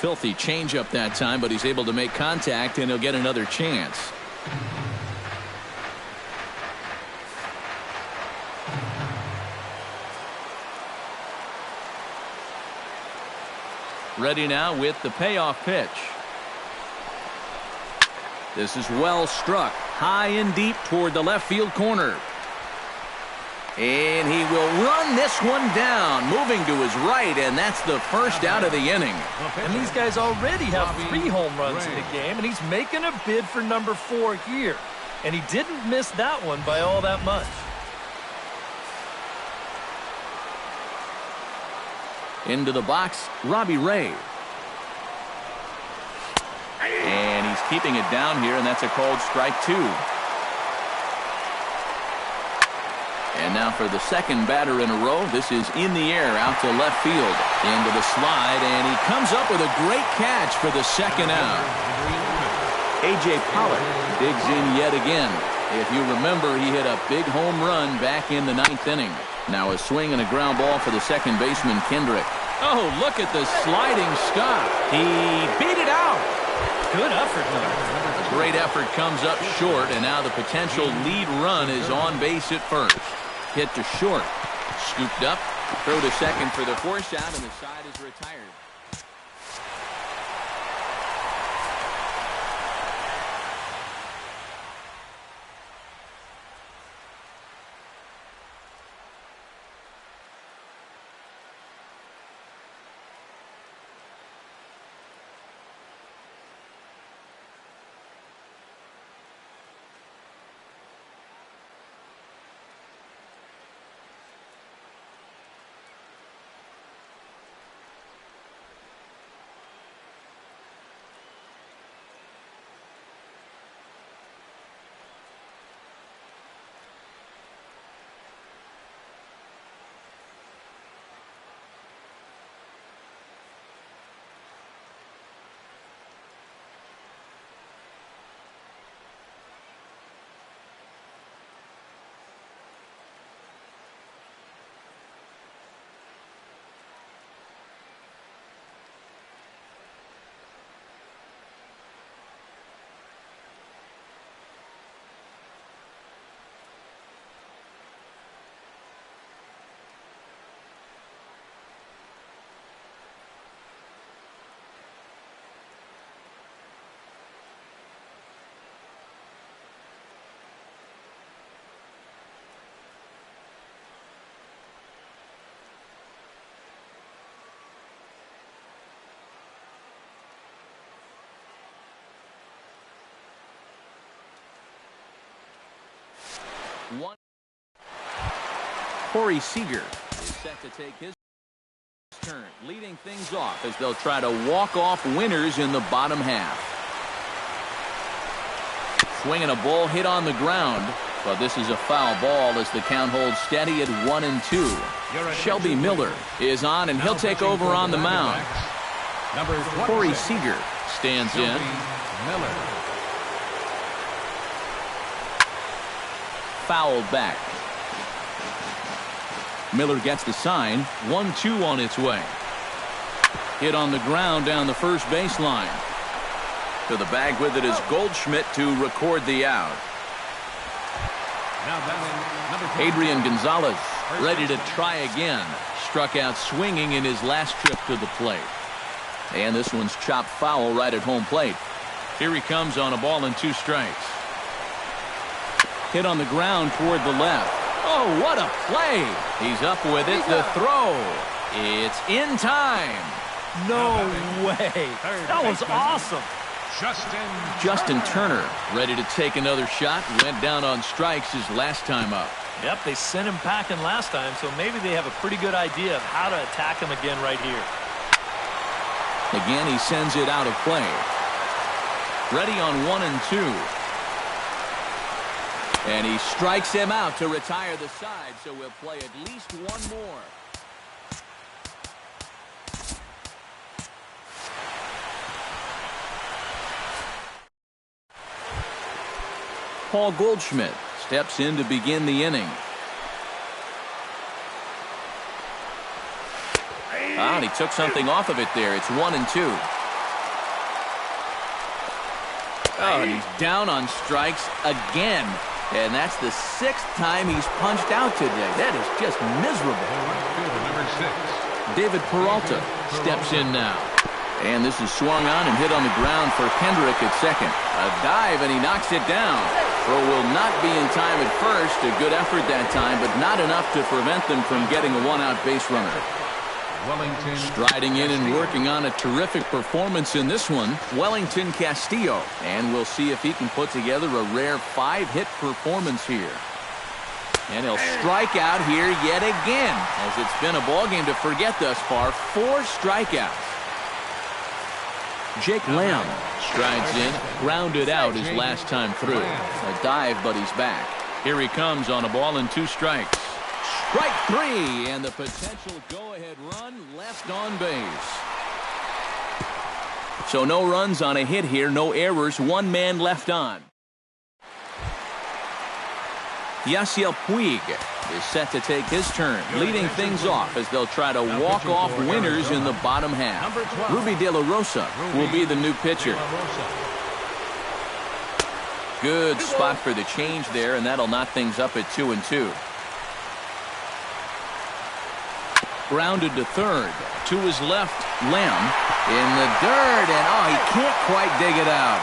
filthy changeup that time, but he's able to make contact, and he'll get another chance. Ready now with the payoff pitch. This is well struck, high and deep toward the left field corner. And he will run this one down, moving to his right, and that's the first out of the inning. And these guys already have 3 home runs in the game, and he's making a bid for number 4 here. And he didn't miss that one by all that much. Into the box, Robbie Ray. And he's keeping it down here, and that's a called strike 2. And now for the second batter in a row. This is in the air out to left field. Into the slide, and he comes up with a great catch for the second out. A.J. Pollock digs in yet again. If you remember, he hit a big home run back in the 9th inning. Now a swing and a ground ball for the second baseman, Kendrick. Oh, look at the sliding stop. He beat it out. Good effort, though. A great effort comes up short, and now the potential lead run is on base at first. Hit to short. Scooped up. Throw to second for the force out, and the side is retired. Corey Seager is set to take his turn, leading things off as they'll try to walk off winners in the bottom half. Swinging a ball hit on the ground, but this is a foul ball as the count holds steady at 1-2. Shelby Miller is on, and he'll take over on the mound. Corey Seager stands in. Fouled back. Miller gets the sign. 1-2 on its way. Hit on the ground down the first baseline. To the bag with it is Goldschmidt to record the out. Adrian Gonzalez ready to try again. Struck out swinging in his last trip to the plate. And this one's chopped foul right at home plate. Here he comes on a ball and 2 strikes. Hit on the ground toward the left. Oh, what a play. He's up with it. The throw. It's in time. No way. That was awesome. Justin Turner ready to take another shot. Went down on strikes his last time up. Yep, they sent him packing last time, so maybe they have a pretty good idea of how to attack him again right here. Again, he sends it out of play. Ready on 1-2. And he strikes him out to retire the side, so we'll play at least one more. Paul Goldschmidt steps in to begin the inning. And he took something off of it there. It's 1-2. Oh, and he's down on strikes again. And that's the 6th time he's punched out today. That is just miserable. Number 6. David Peralta steps in now. And this is swung on and hit on the ground for Kendrick at second. A dive, and he knocks it down. Throw will not be in time at first. A good effort that time, but not enough to prevent them from getting a one-out base runner. Wellington. Striding in and working on a terrific performance in this one, Wellington Castillo. And we'll see if he can put together a rare 5-hit performance here. And he'll strike out here yet again, as it's been a ballgame to forget thus far. 4 strikeouts. Jake Lamb strides in, grounded out his last time through. A dive, but he's back. Here he comes on a ball and 2 strikes. Strike 3, and the potential go-ahead run left on base. So no runs on a hit here, no errors, 1 man left on. Yasiel Puig is set to take his turn, leading things off as they'll try to walk off winners in the bottom half. Ruby De La Rosa will be the new pitcher. Good spot for the change there, and that'll knot things up at 2-2. Grounded to third. To his left, Lamb in the dirt, and oh, he can't quite dig it out.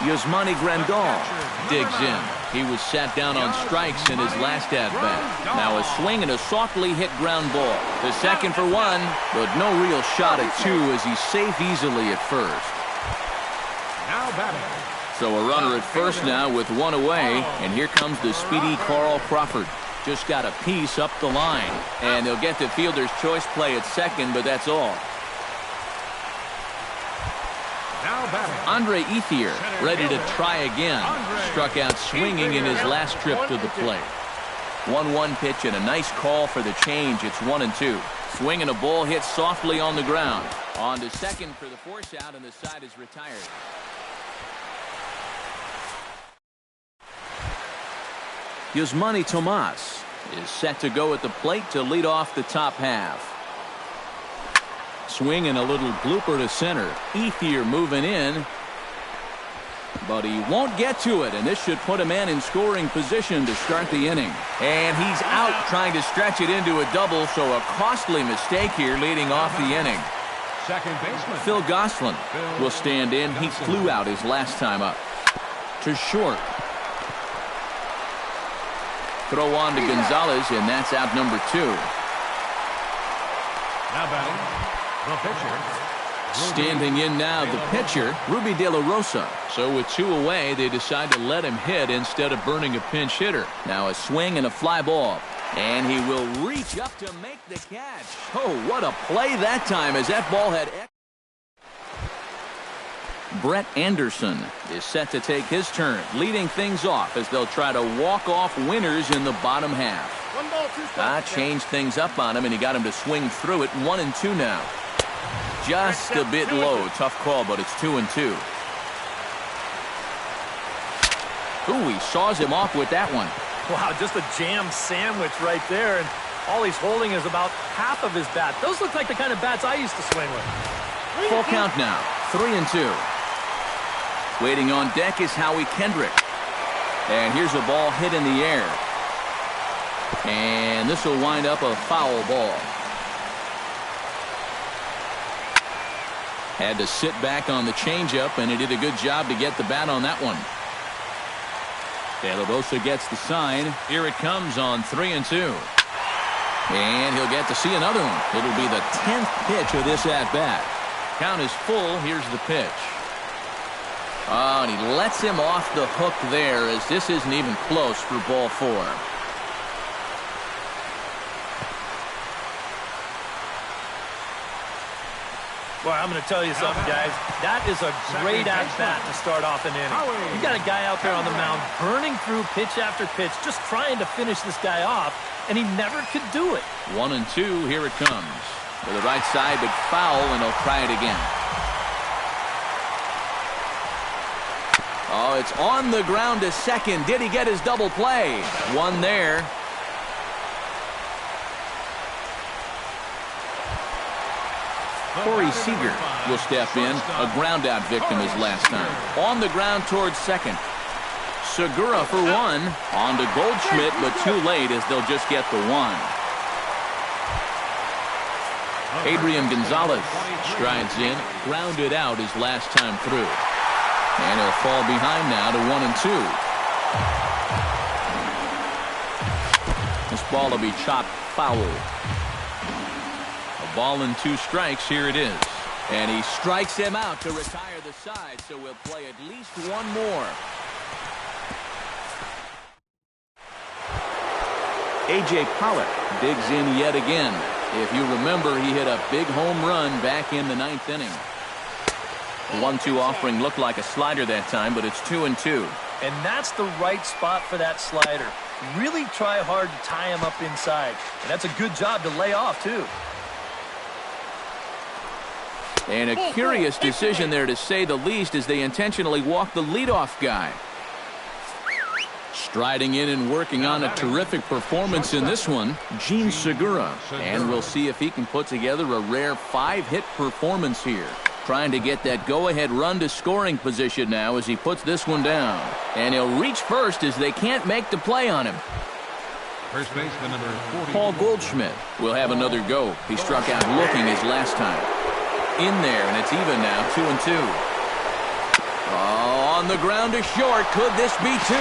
Yasmani Grandal digs in. He was sat down on strikes in his last at-bat. Now a swing and a softly hit ground ball. The second for 1, but no real shot at 2 as he's safe easily at first. Now batting. So a runner at first now with 1 away, and here comes the speedy Carl Crawford. Just got a piece up the line, and they'll get the fielder's choice play at second, but that's all. Andre Ethier ready to try again. Struck out swinging in his last trip to the plate. 1-1 pitch and a nice call for the change. It's 1-2. Swing and a ball hit softly on the ground. On to second for the force out, and the side is retired. Yasmani Tomas is set to go at the plate to lead off the top half. Swing and a little blooper to center. Ethier moving in, but he won't get to it, and this should put a man in scoring position to start the inning. And he's out trying to stretch it into a double, so a costly mistake here leading off the inning. Second baseman Phil Gosselin will stand in. He flew out his last time up. To short. Throw on to Gonzalez, and that's out number 2. Now batting, the pitcher. Standing in now, the pitcher, Ruby De La Rosa. So with 2 away, they decide to let him hit instead of burning a pinch hitter. Now a swing and a fly ball. And he will reach up to make the catch. Oh, what a play that time as that ball had... Brett Anderson is set to take his turn, leading things off as they'll try to walk off winners in the bottom half. Changed things up on him, and he got him to swing through it. 1-2 now. Just a bit low. Tough call, but it's 2-2. Ooh, he saws him off with that one. Wow, just a jam sandwich right there, and all he's holding is about half of his bat. Those look like the kind of bats I used to swing with. Full count now. 3-2. Waiting on deck is Howie Kendrick. And here's a ball hit in the air. And this will wind up a foul ball. Had to sit back on the changeup, and he did a good job to get the bat on that one. De La Rosa gets the sign. Here it comes on 3-2. And he'll get to see another one. It'll be the 10th pitch of this at-bat. Count is full. Here's the pitch. Oh, and he lets him off the hook there as this isn't even close for ball 4. Boy, I'm going to tell you something, guys. That is a great at-bat to start off an inning. You got a guy out there on the mound burning through pitch after pitch, just trying to finish this guy off, and he never could do it. 1-2, here it comes. To the right side, but foul, and he'll try it again. Oh, it's on the ground to second. Did he get his double play? One there. Corey Seager will step in. A ground out victim his last time. On the ground towards second. Segura for one. On to Goldschmidt, but too late as they'll just get the one. Adrian Gonzalez strides in. Grounded out his last time through. And he'll fall behind now to 1-2. This ball will be chopped foul. A ball and 2 strikes. Here it is. And he strikes him out to retire the side, so we'll play at least one more. A.J. Pollock digs in yet again. If you remember, he hit a big home run back in the 9th inning. The 1-2 offering looked like a slider that time, but it's 2-2. And that's the right spot for that slider. Really try hard to tie him up inside. And that's a good job to lay off, too. And a curious decision there, to say the least, as they intentionally walk the leadoff guy. Striding in and working on a terrific performance in this one, Jean Segura. And we'll see if he can put together a rare 5-hit performance here. Trying to get that go-ahead run to scoring position now as he puts this one down. And he'll reach first as they can't make the play on him. First baseman number 40. Paul Goldschmidt will have another go. He struck out looking his last time. In there, and it's even now, 2-2. Oh, on the ground to short. Could this be 2?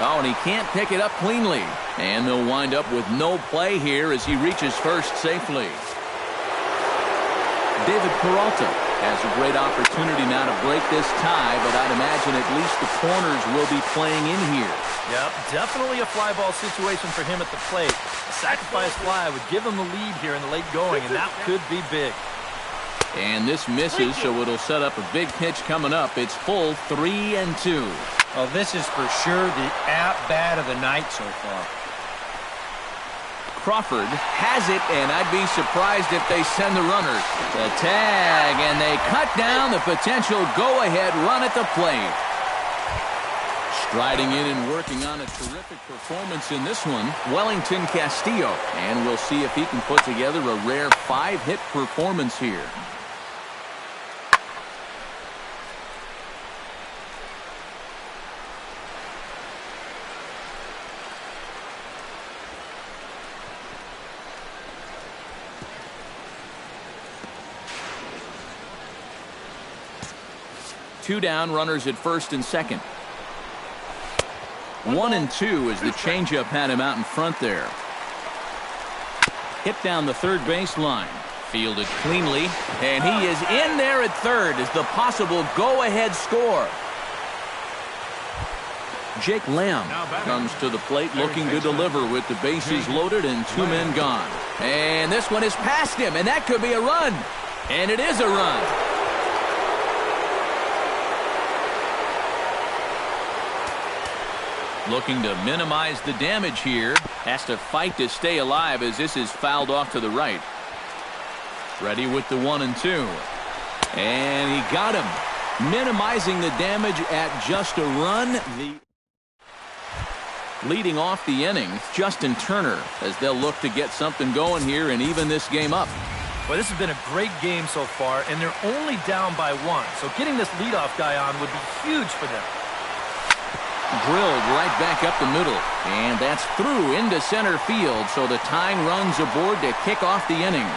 Oh, and he can't pick it up cleanly. And they'll wind up with no play here as he reaches first safely. David Peralta has a great opportunity now to break this tie, but I'd imagine at least the corners will be playing in here. Yep, definitely a fly ball situation for him at the plate. A sacrifice fly would give them the lead here in the late going, and that could be big. And this misses, so it'll set up a big pitch coming up. It's full 3-2. Oh, this is for sure the at-bat of the night so far. Crawford has it, and I'd be surprised if they send the runners. The tag, and they cut down the potential go-ahead run at the plate. Striding in and working on a terrific performance in this one, Wellington Castillo. And we'll see if he can put together a rare 5-hit performance here. Two down, runners at first and second. 1-2 as the changeup had him out in front there. Hit down the third baseline. Fielded cleanly, and he is in there at third as the possible go-ahead score. Jake Lamb comes to the plate looking to deliver with the bases loaded and 2 men gone. And this one is past him, and that could be a run. And it is a run. Looking to minimize the damage here. Has to fight to stay alive as this is fouled off to the right. Ready with the 1-2. And he got him. Minimizing the damage at just a run. Leading off the inning, Justin Turner, as they'll look to get something going here and even this game up. Well, this has been a great game so far, and they're only down by 1. So getting this leadoff guy on would be huge for them. Drilled right back up the middle, and that's through into center field, so the tying run's aboard to kick off the inning.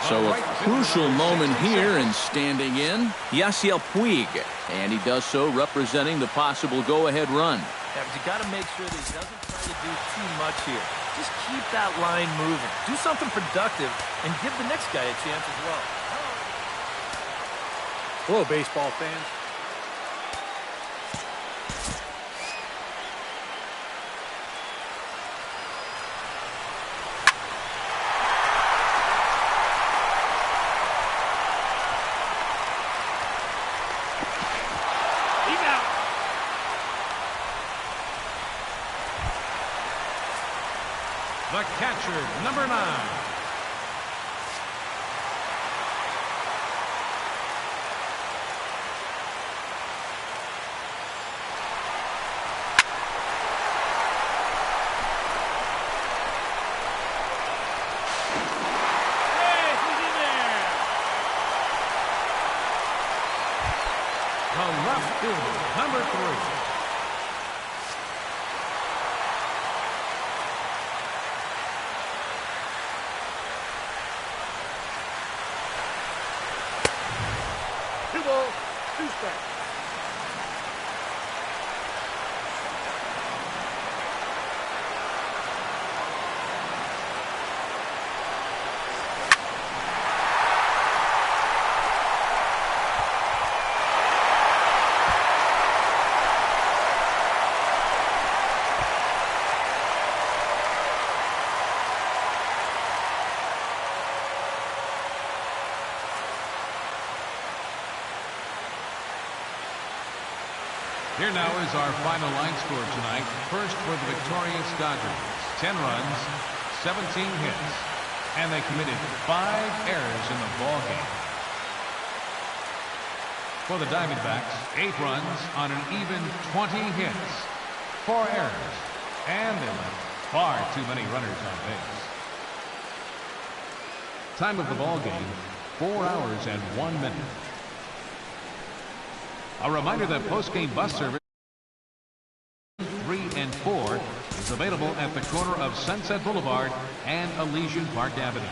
So a crucial moment here, and standing in, Yasiel Puig, and he does so representing the possible go-ahead run. Yeah, but you got to make sure that he doesn't try to do too much here. Just keep that line moving. Do something productive, and give the next guy a chance as well. Hello, baseball fans. The catcher, number 9. fielder, number 3. Here now is our final line score tonight. First for the victorious Dodgers, 10 runs, 17 hits, and they committed 5 errors in the ball game. For the Diamondbacks, 8 runs on an even 20 hits, 4 errors, and they left far too many runners on base. Time of the ball game, 4 hours and 1 minute. A reminder that post-game bus service 3 and 4 is available at the corner of Sunset Boulevard and Elysian Park Avenue.